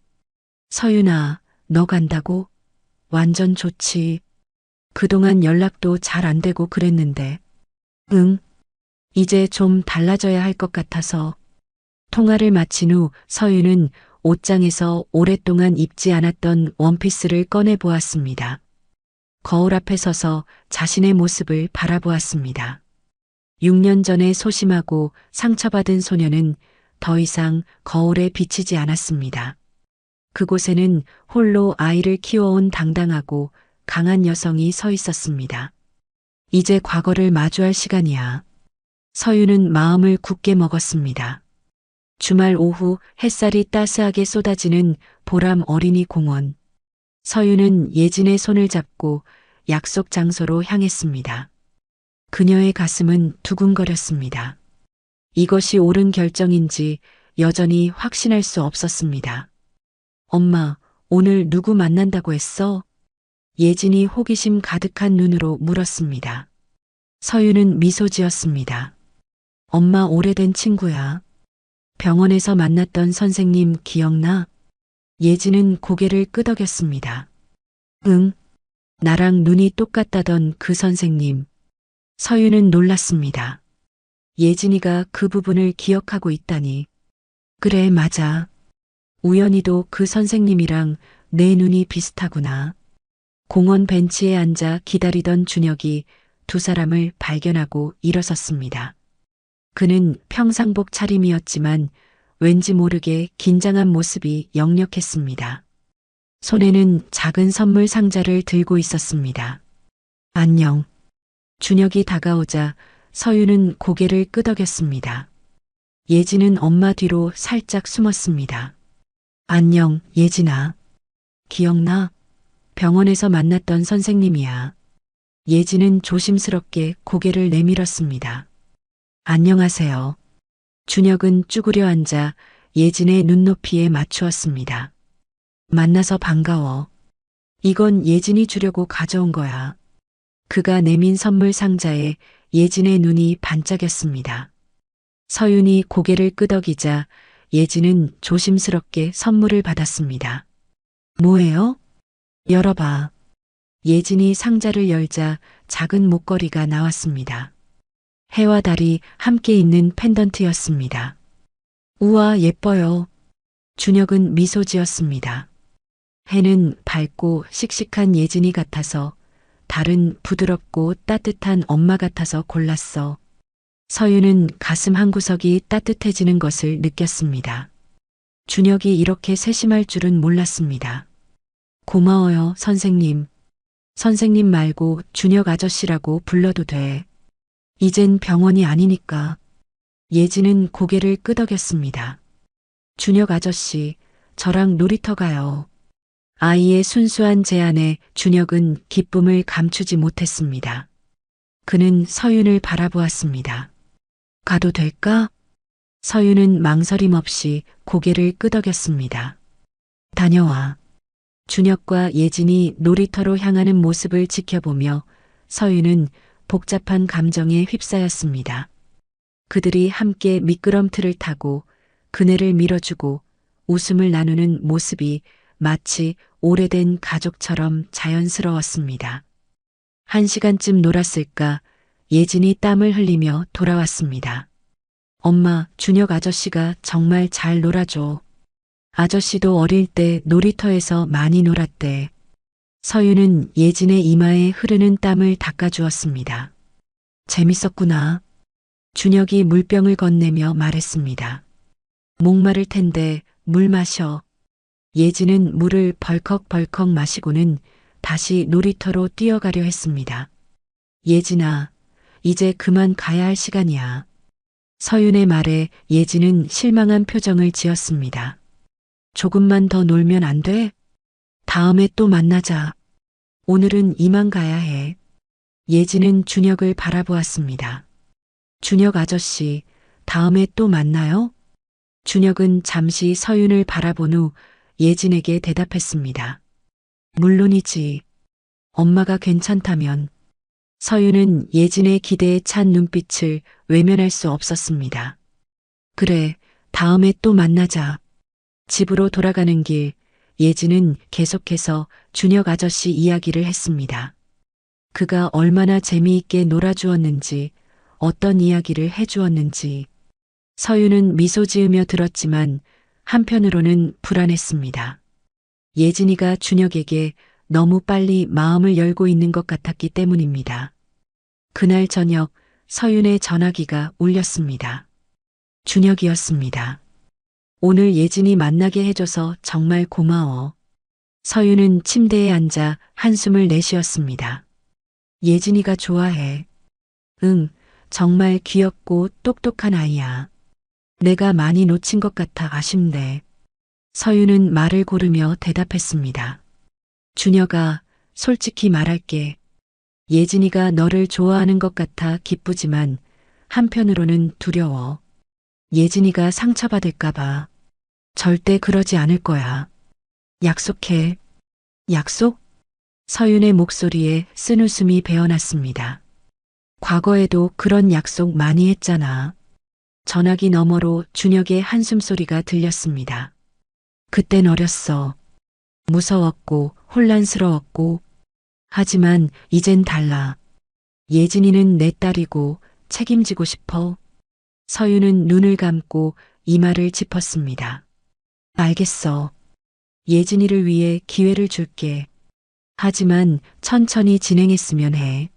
서윤아, 너 간다고? 완전 좋지. 그동안 연락도 잘 안 되고 그랬는데. 응, 이제 좀 달라져야 할 것 같아서. 통화를 마친 후 서윤은 옷장에서 오랫동안 입지 않았던 원피스를 꺼내 보았습니다. 거울 앞에 서서 자신의 모습을 바라보았습니다. 6년 전에 소심하고 상처받은 소녀는 더 이상 거울에 비치지 않았습니다. 그곳에는 홀로 아이를 키워온 당당하고 강한 여성이 서 있었습니다. 이제 과거를 마주할 시간이야. 서윤은 마음을 굳게 먹었습니다. 주말 오후 햇살이 따스하게 쏟아지는 보람 어린이 공원. 서윤은 예진의 손을 잡고 약속 장소로 향했습니다. 그녀의 가슴은 두근거렸습니다. 이것이 옳은 결정인지 여전히 확신할 수 없었습니다. 엄마, 오늘 누구 만난다고 했어? 예진이 호기심 가득한 눈으로 물었습니다. 서윤은 미소 지었습니다. 엄마 오래된 친구야. 병원에서 만났던 선생님 기억나? 예진은 고개를 끄덕였습니다. 응, 나랑 눈이 똑같다던 그 선생님. 서윤은 놀랐습니다. 예진이가 그 부분을 기억하고 있다니. 그래, 맞아. 우연히도 그 선생님이랑 내 눈이 비슷하구나. 공원 벤치에 앉아 기다리던 준혁이 두 사람을 발견하고 일어섰습니다. 그는 평상복 차림이었지만 왠지 모르게 긴장한 모습이 역력했습니다. 손에는 작은 선물 상자를 들고 있었습니다. 안녕. 준혁이 다가오자 서윤은 고개를 끄덕였습니다. 예진은 엄마 뒤로 살짝 숨었습니다. 안녕, 예진아. 기억나? 병원에서 만났던 선생님이야. 예진은 조심스럽게 고개를 내밀었습니다. 안녕하세요. 준혁은 쭈그려 앉아 예진의 눈높이에 맞추었습니다. 만나서 반가워. 이건 예진이 주려고 가져온 거야. 그가 내민 선물 상자에 예진의 눈이 반짝였습니다. 서윤이 고개를 끄덕이자 예진은 조심스럽게 선물을 받았습니다. 뭐예요? 열어봐. 예진이 상자를 열자 작은 목걸이가 나왔습니다. 해와 달이 함께 있는 펜던트였습니다. 우와, 예뻐요. 준혁은 미소 지었습니다. 해는 밝고 씩씩한 예진이 같아서, 달은 부드럽고 따뜻한 엄마 같아서 골랐어. 서윤은 가슴 한구석이 따뜻해지는 것을 느꼈습니다. 준혁이 이렇게 세심할 줄은 몰랐습니다. 고마워요, 선생님. 선생님 말고 준혁 아저씨라고 불러도 돼. 이젠 병원이 아니니까. 예진은 고개를 끄덕였습니다. 준혁 아저씨, 저랑 놀이터 가요. 아이의 순수한 제안에 준혁은 기쁨을 감추지 못했습니다. 그는 서윤을 바라보았습니다. 가도 될까? 서윤은 망설임 없이 고개를 끄덕였습니다. 다녀와. 준혁과 예진이 놀이터로 향하는 모습을 지켜보며 서윤은 복잡한 감정에 휩싸였습니다. 그들이 함께 미끄럼틀을 타고 그네를 밀어주고 웃음을 나누는 모습이 마치 오래된 가족처럼 자연스러웠습니다. 1시간쯤 놀았을까 예진이 땀을 흘리며 돌아왔습니다. 엄마, 준혁 아저씨가 정말 잘 놀아줘. 아저씨도 어릴 때 놀이터에서 많이 놀았대. 서윤은 예진의 이마에 흐르는 땀을 닦아주었습니다. 재밌었구나. 준혁이 물병을 건네며 말했습니다. 목마를 텐데 물 마셔. 예진은 물을 벌컥벌컥 마시고는 다시 놀이터로 뛰어가려 했습니다. 예진아, 이제 그만 가야 할 시간이야. 서윤의 말에 예진은 실망한 표정을 지었습니다. 조금만 더 놀면 안 돼? 다음에 또 만나자. 오늘은 이만 가야 해. 예진은 준혁을 바라보았습니다. 준혁 아저씨, 다음에 또 만나요? 준혁은 잠시 서윤을 바라본 후 예진에게 대답했습니다. 물론이지. 엄마가 괜찮다면. 서윤은 예진의 기대에 찬 눈빛을 외면할 수 없었습니다. 그래, 다음에 또 만나자. 집으로 돌아가는 길, 예진은 계속해서 준혁 아저씨 이야기를 했습니다. 그가 얼마나 재미있게 놀아주었는지, 어떤 이야기를 해주었는지. 서윤은 미소 지으며 들었지만 한편으로는 불안했습니다. 예진이가 준혁에게 너무 빨리 마음을 열고 있는 것 같았기 때문입니다. 그날 저녁 서윤의 전화기가 울렸습니다. 준혁이었습니다. 오늘 예진이 만나게 해줘서 정말 고마워. 서윤은 침대에 앉아 한숨을 내쉬었습니다. 예진이가 좋아해. 응, 정말 귀엽고 똑똑한 아이야. 내가 많이 놓친 것 같아 아쉽네. 서윤은 말을 고르며 대답했습니다. 준혁아, 솔직히 말할게. 예진이가 너를 좋아하는 것 같아 기쁘지만 한편으로는 두려워. 예진이가 상처받을까봐. 절대 그러지 않을 거야. 약속해. 약속? 서윤의 목소리에 쓴웃음이 배어났습니다. 과거에도 그런 약속 많이 했잖아. 전화기 너머로 준혁의 한숨소리가 들렸습니다. 그땐 어렸어. 무서웠고 혼란스러웠고. 하지만 이젠 달라. 예진이는 내 딸이고 책임지고 싶어. 서윤은 눈을 감고 이마를 짚었습니다. 알겠어. 예진이를 위해 기회를 줄게. 하지만 천천히 진행했으면 해.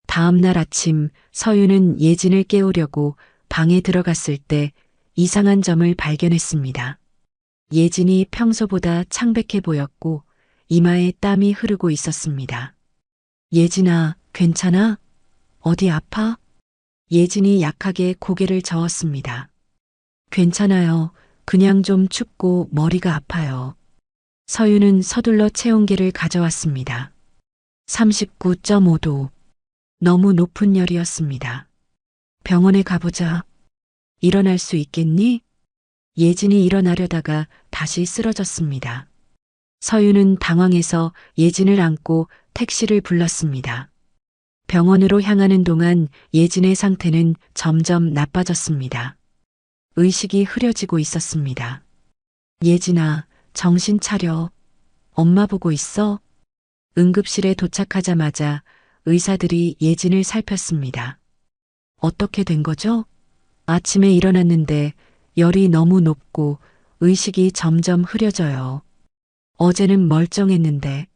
다음 날 아침 서윤은 예진을 깨우려고 방에 들어갔을 때 이상한 점을 발견했습니다. 예진이 평소보다 창백해 보였고 이마에 땀이 흐르고 있었습니다. 예진아, 괜찮아? 어디 아파? 예진이 약하게 고개를 저었습니다. 괜찮아요. 그냥 좀 춥고 머리가 아파요. 서윤은 서둘러 체온계를 가져왔습니다. 39.5도. 너무 높은 열이었습니다. 병원에 가보자. 일어날 수 있겠니? 예진이 일어나려다가 다시 쓰러졌습니다. 서윤은 당황해서 예진을 안고 택시를 불렀습니다. 병원으로 향하는 동안 예진의 상태는 점점 나빠졌습니다. 의식이 흐려지고 있었습니다. 예진아, 정신 차려. 엄마 보고 있어? 응급실에 도착하자마자 의사들이 예진을 살폈습니다. 어떻게 된 거죠? 아침에 일어났는데 열이 너무 높고 의식이 점점 흐려져요. 어제는 멀쩡했는데.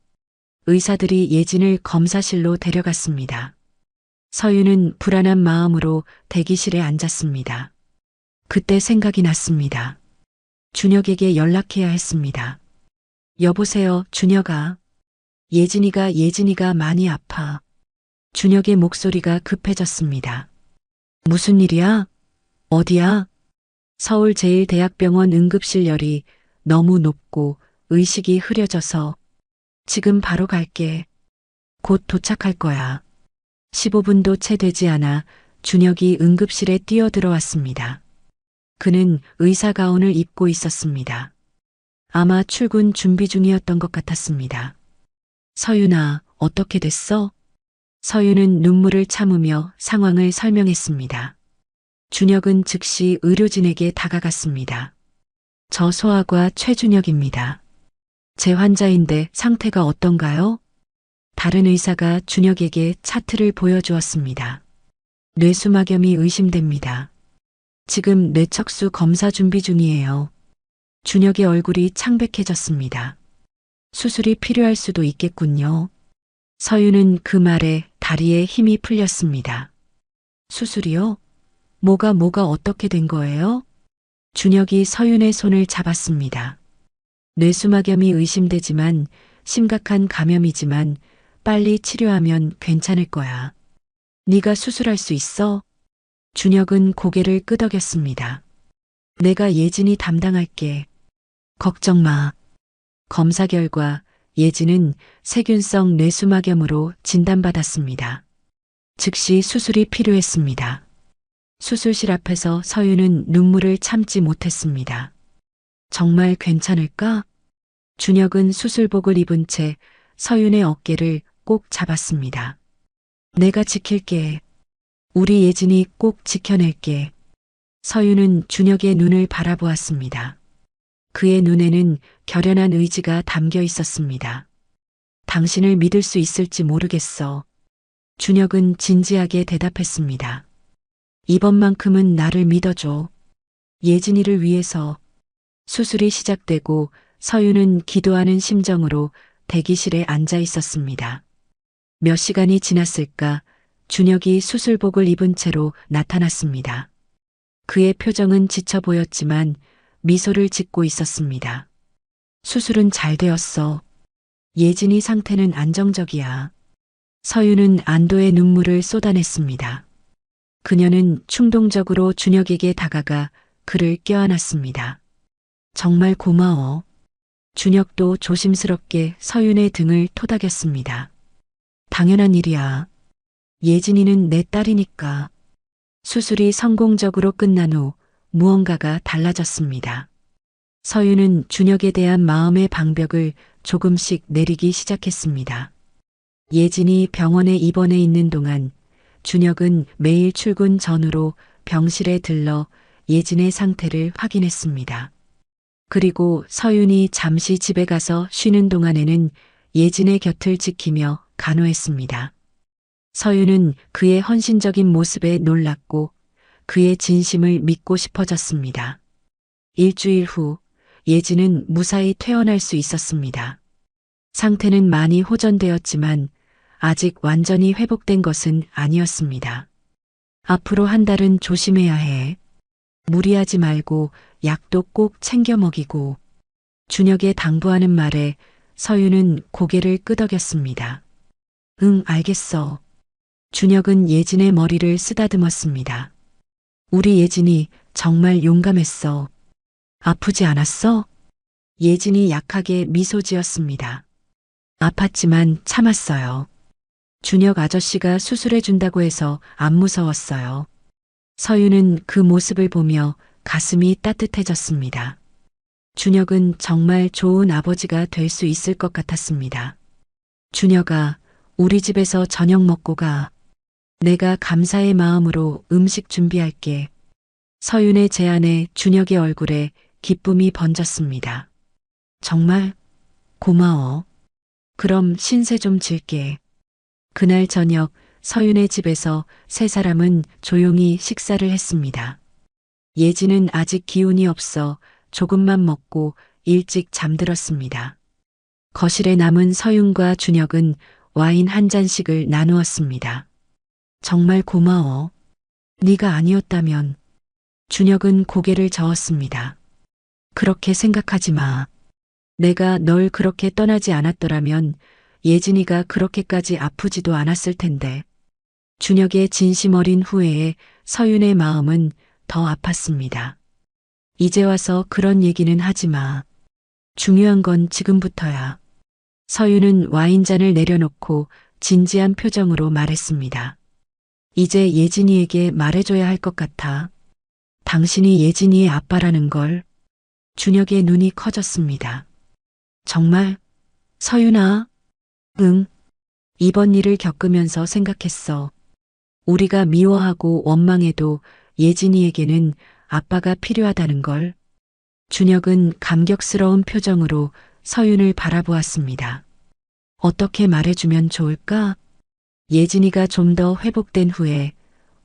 의사들이 예진을 검사실로 데려갔습니다. 서윤은 불안한 마음으로 대기실에 앉았습니다. 그때 생각이 났습니다. 준혁에게 연락해야 했습니다. 여보세요, 준혁아. 예진이가 많이 아파. 준혁의 목소리가 급해졌습니다. 무슨 일이야? 어디야? 서울제일대학병원 응급실 열이 너무 높고 의식이 흐려져서 지금 바로 갈게. 곧 도착할 거야. 15분도 채 되지 않아 준혁이 응급실에 뛰어들어왔습니다. 그는 의사 가운을 입고 있었습니다. 아마 출근 준비 중이었던 것 같았습니다. 서윤아, 어떻게 됐어? 서윤은 눈물을 참으며 상황을 설명했습니다. 준혁은 즉시 의료진에게 다가갔습니다. 저 소아과 최준혁입니다. 제 환자인데 상태가 어떤가요? 다른 의사가 준혁에게 차트를 보여주었습니다. 뇌수막염이 의심됩니다. 지금 뇌척수 검사 준비 중이에요. 준혁의 얼굴이 창백해졌습니다. 수술이 필요할 수도 있겠군요. 서윤은 그 말에 다리에 힘이 풀렸습니다. 수술이요? 뭐가 어떻게 된 거예요? 준혁이 서윤의 손을 잡았습니다. 뇌수막염이 의심되지만 심각한 감염이지만 빨리 치료하면 괜찮을 거야. 네가 수술할 수 있어? 준혁은 고개를 끄덕였습니다. 내가 예진이 담당할게. 걱정 마. 검사 결과 예진은 세균성 뇌수막염으로 진단받았습니다. 즉시 수술이 필요했습니다. 수술실 앞에서 서윤은 눈물을 참지 못했습니다. 정말 괜찮을까? 준혁은 수술복을 입은 채 서윤의 어깨를 꼭 잡았습니다. 내가 지킬게. 우리 예진이 꼭 지켜낼게. 서윤은 준혁의 눈을 바라보았습니다. 그의 눈에는 결연한 의지가 담겨 있었습니다. 당신을 믿을 수 있을지 모르겠어. 준혁은 진지하게 대답했습니다. 이번만큼은 나를 믿어줘. 예진이를 위해서. 수술이 시작되고 서윤은 기도하는 심정으로 대기실에 앉아 있었습니다. 몇 시간이 지났을까 준혁이 수술복을 입은 채로 나타났습니다. 그의 표정은 지쳐 보였지만 미소를 짓고 있었습니다. 수술은 잘 되었어. 예진이 상태는 안정적이야. 서윤은 안도의 눈물을 쏟아냈습니다. 그녀는 충동적으로 준혁에게 다가가 그를 껴안았습니다. 정말 고마워. 준혁도 조심스럽게 서윤의 등을 토닥였습니다. 당연한 일이야. 예진이는 내 딸이니까. 수술이 성공적으로 끝난 후 무언가가 달라졌습니다. 서윤은 준혁에 대한 마음의 방벽을 조금씩 내리기 시작했습니다. 예진이 병원에 입원해 있는 동안 준혁은 매일 출근 전후로 병실에 들러 예진의 상태를 확인했습니다. 그리고 서윤이 잠시 집에 가서 쉬는 동안에는 예진의 곁을 지키며 간호했습니다. 서윤은 그의 헌신적인 모습에 놀랐고 그의 진심을 믿고 싶어졌습니다. 일주일 후 예진은 무사히 퇴원할 수 있었습니다. 상태는 많이 호전되었지만 아직 완전히 회복된 것은 아니었습니다. 앞으로 한 달은 조심해야 해. 무리하지 말고 약도 꼭 챙겨 먹이고. 준혁의 당부하는 말에 서윤은 고개를 끄덕였습니다. 응, 알겠어. 준혁은 예진의 머리를 쓰다듬었습니다. 우리 예진이 정말 용감했어. 아프지 않았어? 예진이 약하게 미소 지었습니다. 아팠지만 참았어요. 준혁 아저씨가 수술해 준다고 해서 안 무서웠어요. 서윤은 그 모습을 보며 가슴이 따뜻해졌습니다. 준혁은 정말 좋은 아버지가 될 수 있을 것 같았습니다. 준혁아, 우리 집에서 저녁 먹고 가. 내가 감사의 마음으로 음식 준비할게. 서윤의 제안에 준혁의 얼굴에 기쁨이 번졌습니다. 정말 고마워. 그럼 신세 좀 질게. 그날 저녁 서윤의 집에서 세 사람은 조용히 식사를 했습니다. 예진은 아직 기운이 없어 조금만 먹고 일찍 잠들었습니다. 거실에 남은 서윤과 준혁은 와인 한 잔씩을 나누었습니다. 정말 고마워. 네가 아니었다면. 준혁은 고개를 저었습니다. 그렇게 생각하지 마. 내가 널 그렇게 떠나지 않았더라면 예진이가 그렇게까지 아프지도 않았을 텐데. 준혁의 진심 어린 후회에 서윤의 마음은 더 아팠습니다. 이제 와서 그런 얘기는 하지 마. 중요한 건 지금부터야. 서윤은 와인잔을 내려놓고 진지한 표정으로 말했습니다. 이제 예진이에게 말해줘야 할 것 같아. 당신이 예진이의 아빠라는 걸. 준혁의 눈이 커졌습니다. 정말? 서윤아? 응. 이번 일을 겪으면서 생각했어. 우리가 미워하고 원망해도 예진이에게는 아빠가 필요하다는 걸. 준혁은 감격스러운 표정으로 서윤을 바라보았습니다. 어떻게 말해주면 좋을까? 예진이가 좀 더 회복된 후에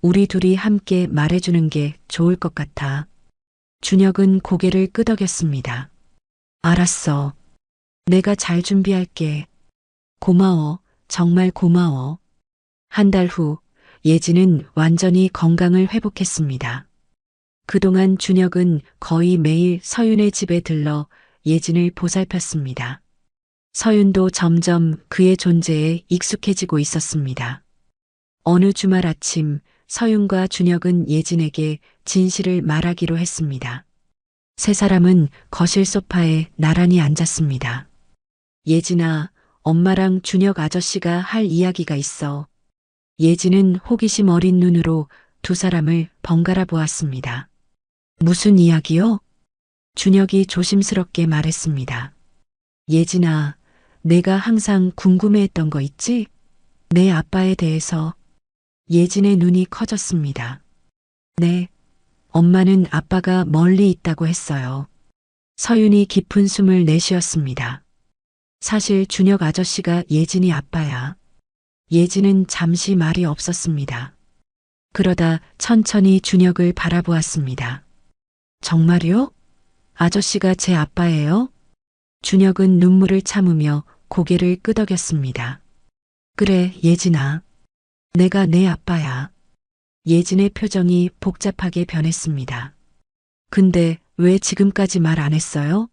우리 둘이 함께 말해주는 게 좋을 것 같아. 준혁은 고개를 끄덕였습니다. 알았어. 내가 잘 준비할게. 고마워. 정말 고마워. 한 달 후 예진은 완전히 건강을 회복했습니다. 그동안 준혁은 거의 매일 서윤의 집에 들러 예진을 보살폈습니다. 서윤도 점점 그의 존재에 익숙해지고 있었습니다. 어느 주말 아침 서윤과 준혁은 예진에게 진실을 말하기로 했습니다. 세 사람은 거실 소파에 나란히 앉았습니다. 예진아, 엄마랑 준혁 아저씨가 할 이야기가 있어. 예진은 호기심 어린 눈으로 두 사람을 번갈아 보았습니다. 무슨 이야기요? 준혁이 조심스럽게 말했습니다. 예진아, 내가 항상 궁금해했던 거 있지? 내 아빠에 대해서. 예진의 눈이 커졌습니다. 네, 엄마는 아빠가 멀리 있다고 했어요. 서윤이 깊은 숨을 내쉬었습니다. 사실 준혁 아저씨가 예진이 아빠야. 예진은 잠시 말이 없었습니다. 그러다 천천히 준혁을 바라보았습니다. 정말요? 아저씨가 제 아빠예요? 준혁은 눈물을 참으며 고개를 끄덕였습니다. 그래, 예진아. 내가 내 아빠야. 예진의 표정이 복잡하게 변했습니다. 근데 왜 지금까지 말 안 했어요?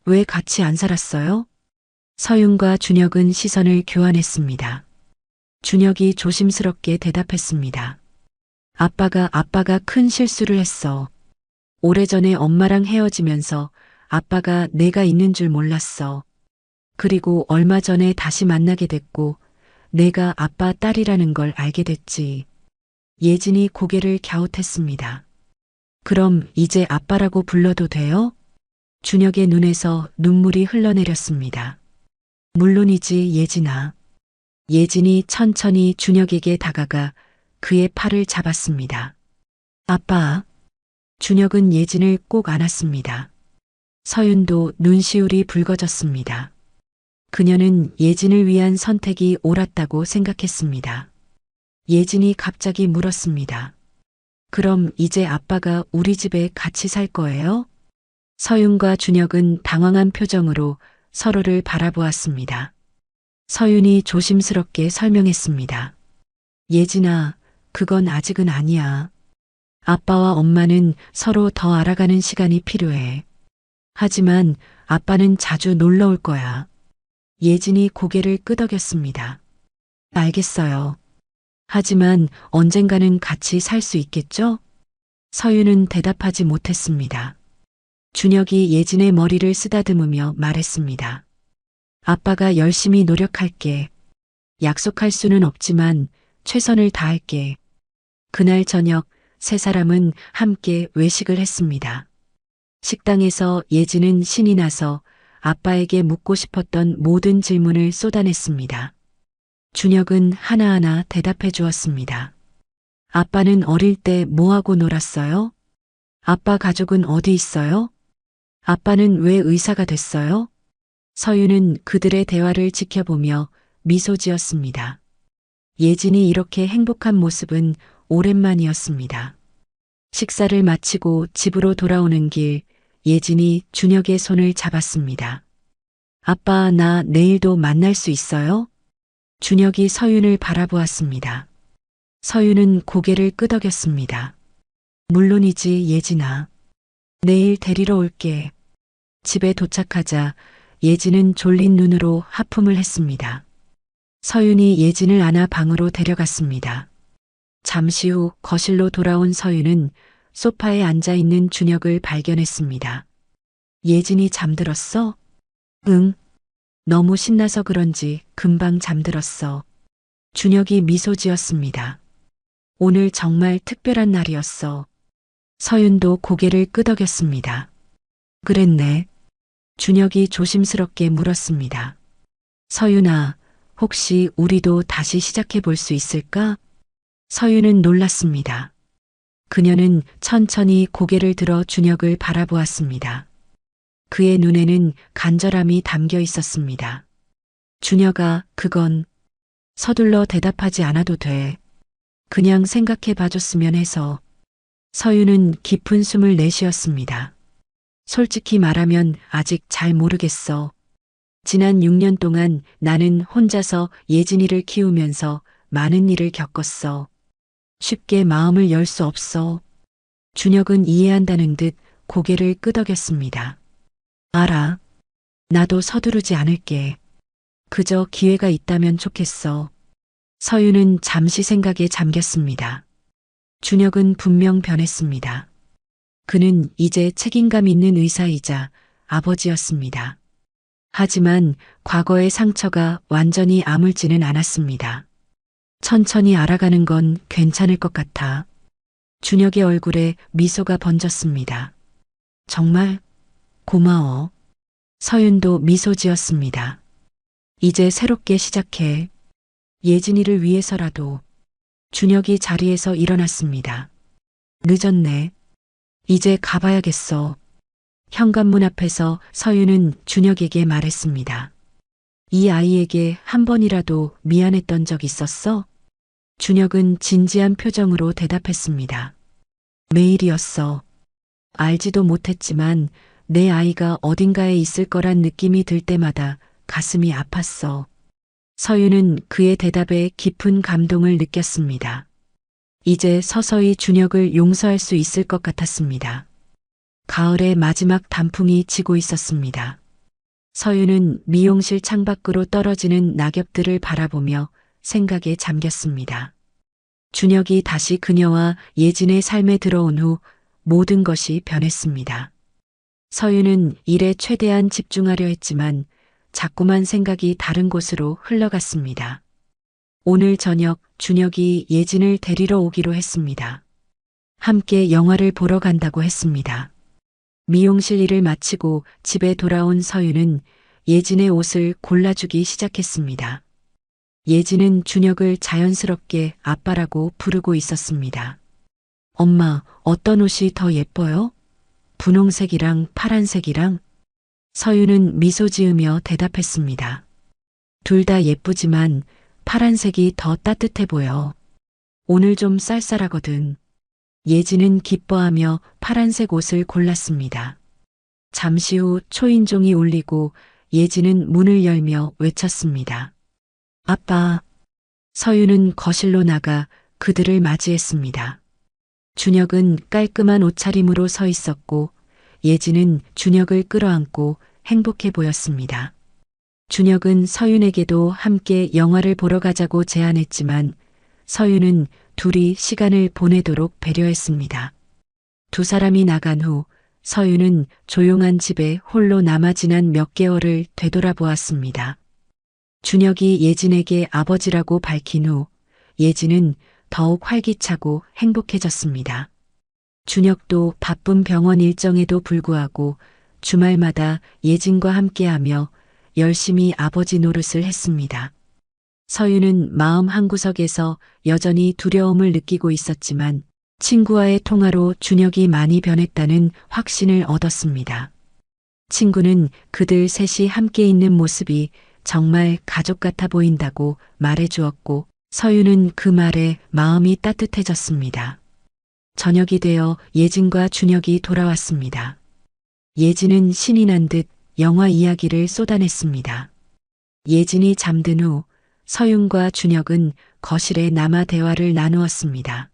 왜 같이 안 살았어요? 서윤과 준혁은 시선을 교환했습니다. 준혁이 조심스럽게 대답했습니다. 아빠가 큰 실수를 했어. 오래전에 엄마랑 헤어지면서 아빠가 내가 있는 줄 몰랐어. 그리고 얼마 전에 다시 만나게 됐고 내가 아빠 딸이라는 걸 알게 됐지. 예진이 고개를 갸웃했습니다. 그럼 이제 아빠라고 불러도 돼요? 준혁의 눈에서 눈물이 흘러내렸습니다. 물론이지, 예진아. 예진이 천천히 준혁에게 다가가 그의 팔을 잡았습니다. 아빠. 준혁은 예진을 꼭 안았습니다. 서윤도 눈시울이 붉어졌습니다. 그녀는 예진을 위한 선택이 옳았다고 생각했습니다. 예진이 갑자기 물었습니다. 그럼 이제 아빠가 우리 집에 같이 살 거예요? 서윤과 준혁은 당황한 표정으로 서로를 바라보았습니다. 서윤이 조심스럽게 설명했습니다. 예진아, 그건 아직은 아니야. 아빠와 엄마는 서로 더 알아가는 시간이 필요해. 하지만 아빠는 자주 놀러 올 거야. 예진이 고개를 끄덕였습니다. 알겠어요. 하지만 언젠가는 같이 살 수 있겠죠? 서윤은 대답하지 못했습니다. 준혁이 예진의 머리를 쓰다듬으며 말했습니다. 아빠가 열심히 노력할게. 약속할 수는 없지만 최선을 다할게. 그날 저녁 세 사람은 함께 외식을 했습니다. 식당에서 예진은 신이 나서 아빠에게 묻고 싶었던 모든 질문을 쏟아냈습니다. 준혁은 하나하나 대답해 주었습니다. 아빠는 어릴 때 뭐하고 놀았어요? 아빠 가족은 어디 있어요? 아빠는 왜 의사가 됐어요? 서윤은 그들의 대화를 지켜보며 미소 지었습니다. 예진이 이렇게 행복한 모습은 오랜만이었습니다. 식사를 마치고 집으로 돌아오는 길, 예진이 준혁의 손을 잡았습니다. 아빠, 나 내일도 만날 수 있어요? 준혁이 서윤을 바라보았습니다. 서윤은 고개를 끄덕였습니다. 물론이지, 예진아. 내일 데리러 올게. 집에 도착하자 예진은 졸린 눈으로 하품을 했습니다. 서윤이 예진을 안아 방으로 데려갔습니다. 잠시 후 거실로 돌아온 서윤은 소파에 앉아 있는 준혁을 발견했습니다. 예진이 잠들었어? 응. 너무 신나서 그런지 금방 잠들었어. 준혁이 미소 지었습니다. 오늘 정말 특별한 날이었어. 서윤도 고개를 끄덕였습니다. 그랬네. 준혁이 조심스럽게 물었습니다. 서윤아, 혹시 우리도 다시 시작해 볼 수 있을까? 서윤은 놀랐습니다. 그녀는 천천히 고개를 들어 준혁을 바라보았습니다. 그의 눈에는 간절함이 담겨 있었습니다. 준혁아, 그건 서둘러 대답하지 않아도 돼. 그냥 생각해 봐줬으면 해서. 서윤은 깊은 숨을 내쉬었습니다. 솔직히 말하면 아직 잘 모르겠어. 지난 6년 동안 나는 혼자서 예진이를 키우면서 많은 일을 겪었어. 쉽게 마음을 열 수 없어. 준혁은 이해한다는 듯 고개를 끄덕였습니다. 알아. 나도 서두르지 않을게. 그저 기회가 있다면 좋겠어. 서윤은 잠시 생각에 잠겼습니다. 준혁은 분명 변했습니다. 그는 이제 책임감 있는 의사이자 아버지였습니다. 하지만 과거의 상처가 완전히 아물지는 않았습니다. 천천히 알아가는 건 괜찮을 것 같아. 준혁의 얼굴에 미소가 번졌습니다. 정말 고마워. 서윤도 미소 지었습니다. 이제 새롭게 시작해. 예진이를 위해서라도. 준혁이 자리에서 일어났습니다. 늦었네. 이제 가봐야겠어. 현관문 앞에서 서윤은 준혁에게 말했습니다. 이 아이에게 한 번이라도 미안했던 적 있었어? 준혁은 진지한 표정으로 대답했습니다. 매일이었어. 알지도 못했지만 내 아이가 어딘가에 있을 거란 느낌이 들 때마다 가슴이 아팠어. 서윤은 그의 대답에 깊은 감동을 느꼈습니다. 이제 서서히 준혁을 용서할 수 있을 것 같았습니다. 가을의 마지막 단풍이 지고 있었습니다. 서윤은 미용실 창밖으로 떨어지는 낙엽들을 바라보며 생각에 잠겼습니다. 준혁이 다시 그녀와 예진의 삶에 들어온 후 모든 것이 변했습니다. 서윤은 일에 최대한 집중하려 했지만 자꾸만 생각이 다른 곳으로 흘러갔습니다. 오늘 저녁 준혁이 예진을 데리러 오기로 했습니다. 함께 영화를 보러 간다고 했습니다. 미용실 일을 마치고 집에 돌아온 서윤은 예진의 옷을 골라주기 시작했습니다. 예진은 준혁을 자연스럽게 아빠라고 부르고 있었습니다. 엄마, 어떤 옷이 더 예뻐요? 분홍색이랑 파란색이랑? 서윤은 미소 지으며 대답했습니다. 둘 다 예쁘지만 파란색이 더 따뜻해 보여. 오늘 좀 쌀쌀하거든. 예진은 기뻐하며 파란색 옷을 골랐습니다. 잠시 후 초인종이 울리고 예진은 문을 열며 외쳤습니다. 아빠. 서윤은 거실로 나가 그들을 맞이했습니다. 준혁은 깔끔한 옷차림으로 서 있었고 예진은 준혁을 끌어안고 행복해 보였습니다. 준혁은 서윤에게도 함께 영화를 보러 가자고 제안했지만 서윤은 둘이 시간을 보내도록 배려했습니다. 두 사람이 나간 후 서윤은 조용한 집에 홀로 남아 지난 몇 개월을 되돌아보았습니다. 준혁이 예진에게 아버지라고 밝힌 후 예진은 더욱 활기차고 행복해졌습니다. 준혁도 바쁜 병원 일정에도 불구하고 주말마다 예진과 함께하며 열심히 아버지 노릇을 했습니다. 서윤은 마음 한구석에서 여전히 두려움을 느끼고 있었지만 친구와의 통화로 준혁이 많이 변했다는 확신을 얻었습니다. 친구는 그들 셋이 함께 있는 모습이 정말 가족 같아 보인다고 말해주었고 서윤은 그 말에 마음이 따뜻해졌습니다. 저녁이 되어 예진과 준혁이 돌아왔습니다. 예진은 신이 난 듯 영화 이야기를 쏟아냈습니다. 예진이 잠든 후 서윤과 준혁은 거실에 남아 대화를 나누었습니다.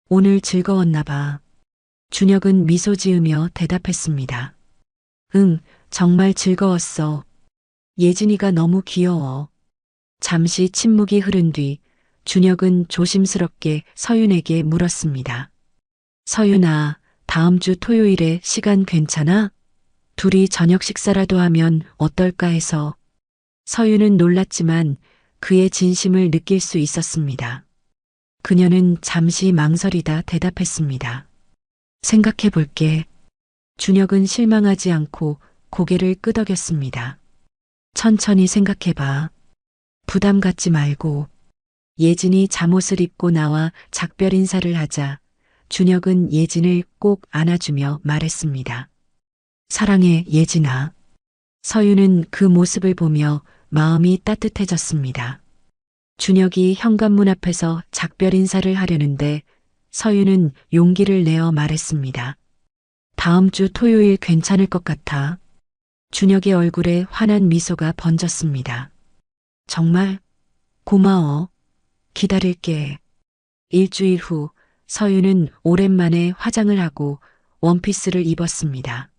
오늘 즐거웠나 봐. 준혁은 미소 지으며 대답했습니다. 응, 정말 즐거웠어. 예진이가 너무 귀여워. 잠시 침묵이 흐른 뒤 준혁은 조심스럽게 서윤에게 물었습니다. 서윤아, 다음 주 토요일에 시간 괜찮아? 둘이 저녁 식사라도 하면 어떨까 해서. 서윤은 놀랐지만 그의 진심을 느낄 수 있었습니다. 그녀는 잠시 망설이다 대답했습니다. 생각해 볼게. 준혁은 실망하지 않고 고개를 끄덕였습니다. 천천히 생각해봐. 부담 갖지 말고. 예진이 잠옷을 입고 나와 작별 인사를 하자 준혁은 예진을 꼭 안아주며 말했습니다. 사랑해, 예진아. 서윤은 그 모습을 보며 마음이 따뜻해졌습니다. 준혁이 현관문 앞에서 작별 인사를 하려는데 서윤은 용기를 내어 말했습니다. 다음 주 토요일 괜찮을 것 같아. 준혁의 얼굴에 환한 미소가 번졌습니다. 정말? 고마워. 기다릴게. 일주일 후 서윤은 오랜만에 화장을 하고 원피스를 입었습니다.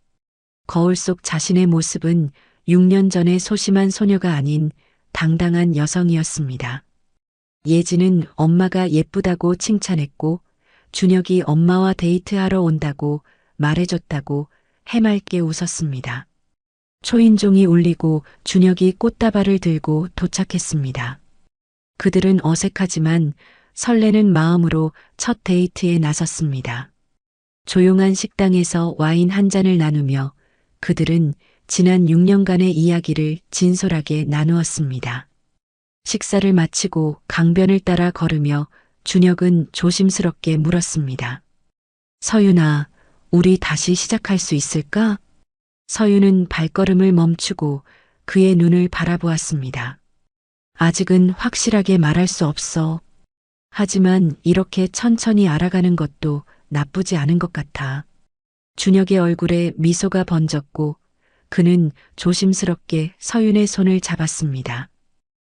거울 속 자신의 모습은 6년 전의 소심한 소녀가 아닌 당당한 여성이었습니다. 예진은 엄마가 예쁘다고 칭찬했고 준혁이 엄마와 데이트하러 온다고 말해줬다고 해맑게 웃었습니다. 초인종이 울리고 준혁이 꽃다발을 들고 도착했습니다. 그들은 어색하지만 설레는 마음으로 첫 데이트에 나섰습니다. 조용한 식당에서 와인 한 잔을 나누며 그들은 지난 6년간의 이야기를 진솔하게 나누었습니다. 식사를 마치고 강변을 따라 걸으며 준혁은 조심스럽게 물었습니다. 서윤아, 우리 다시 시작할 수 있을까? 서윤은 발걸음을 멈추고 그의 눈을 바라보았습니다. 아직은 확실하게 말할 수 없어. 하지만 이렇게 천천히 알아가는 것도 나쁘지 않은 것 같아. 준혁의 얼굴에 미소가 번졌고 그는 조심스럽게 서윤의 손을 잡았습니다.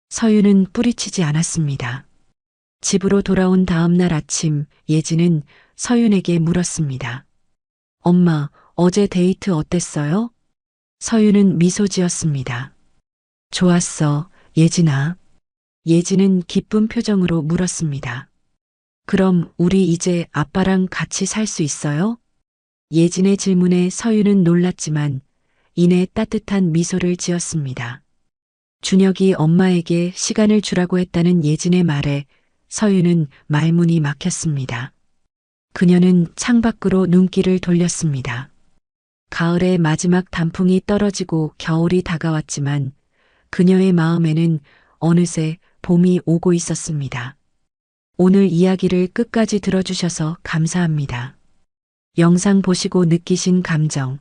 서윤은 뿌리치지 않았습니다. 집으로 돌아온 다음 날 아침 예진은 서윤에게 물었습니다. 엄마, 어제 데이트 어땠어요? 서윤은 미소 지었습니다. 좋았어, 예진아. 예진은 기쁜 표정으로 물었습니다. 그럼 우리 이제 아빠랑 같이 살 수 있어요? 예진의 질문에 서윤은 놀랐지만 이내 따뜻한 미소를 지었습니다. 준혁이 엄마에게 시간을 주라고 했다는 예진의 말에 서윤은 말문이 막혔습니다. 그녀는 창밖으로 눈길을 돌렸습니다. 가을의 마지막 단풍이 떨어지고 겨울이 다가왔지만 그녀의 마음에는 어느새 봄이 오고 있었습니다. 오늘 이야기를 끝까지 들어주셔서 감사합니다. 영상 보시고 느끼신 감정,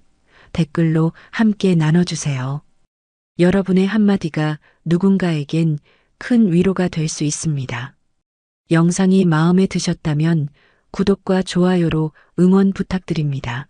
댓글로 함께 나눠주세요. 여러분의 한마디가 누군가에겐 큰 위로가 될 수 있습니다. 영상이 마음에 드셨다면 구독과 좋아요로 응원 부탁드립니다.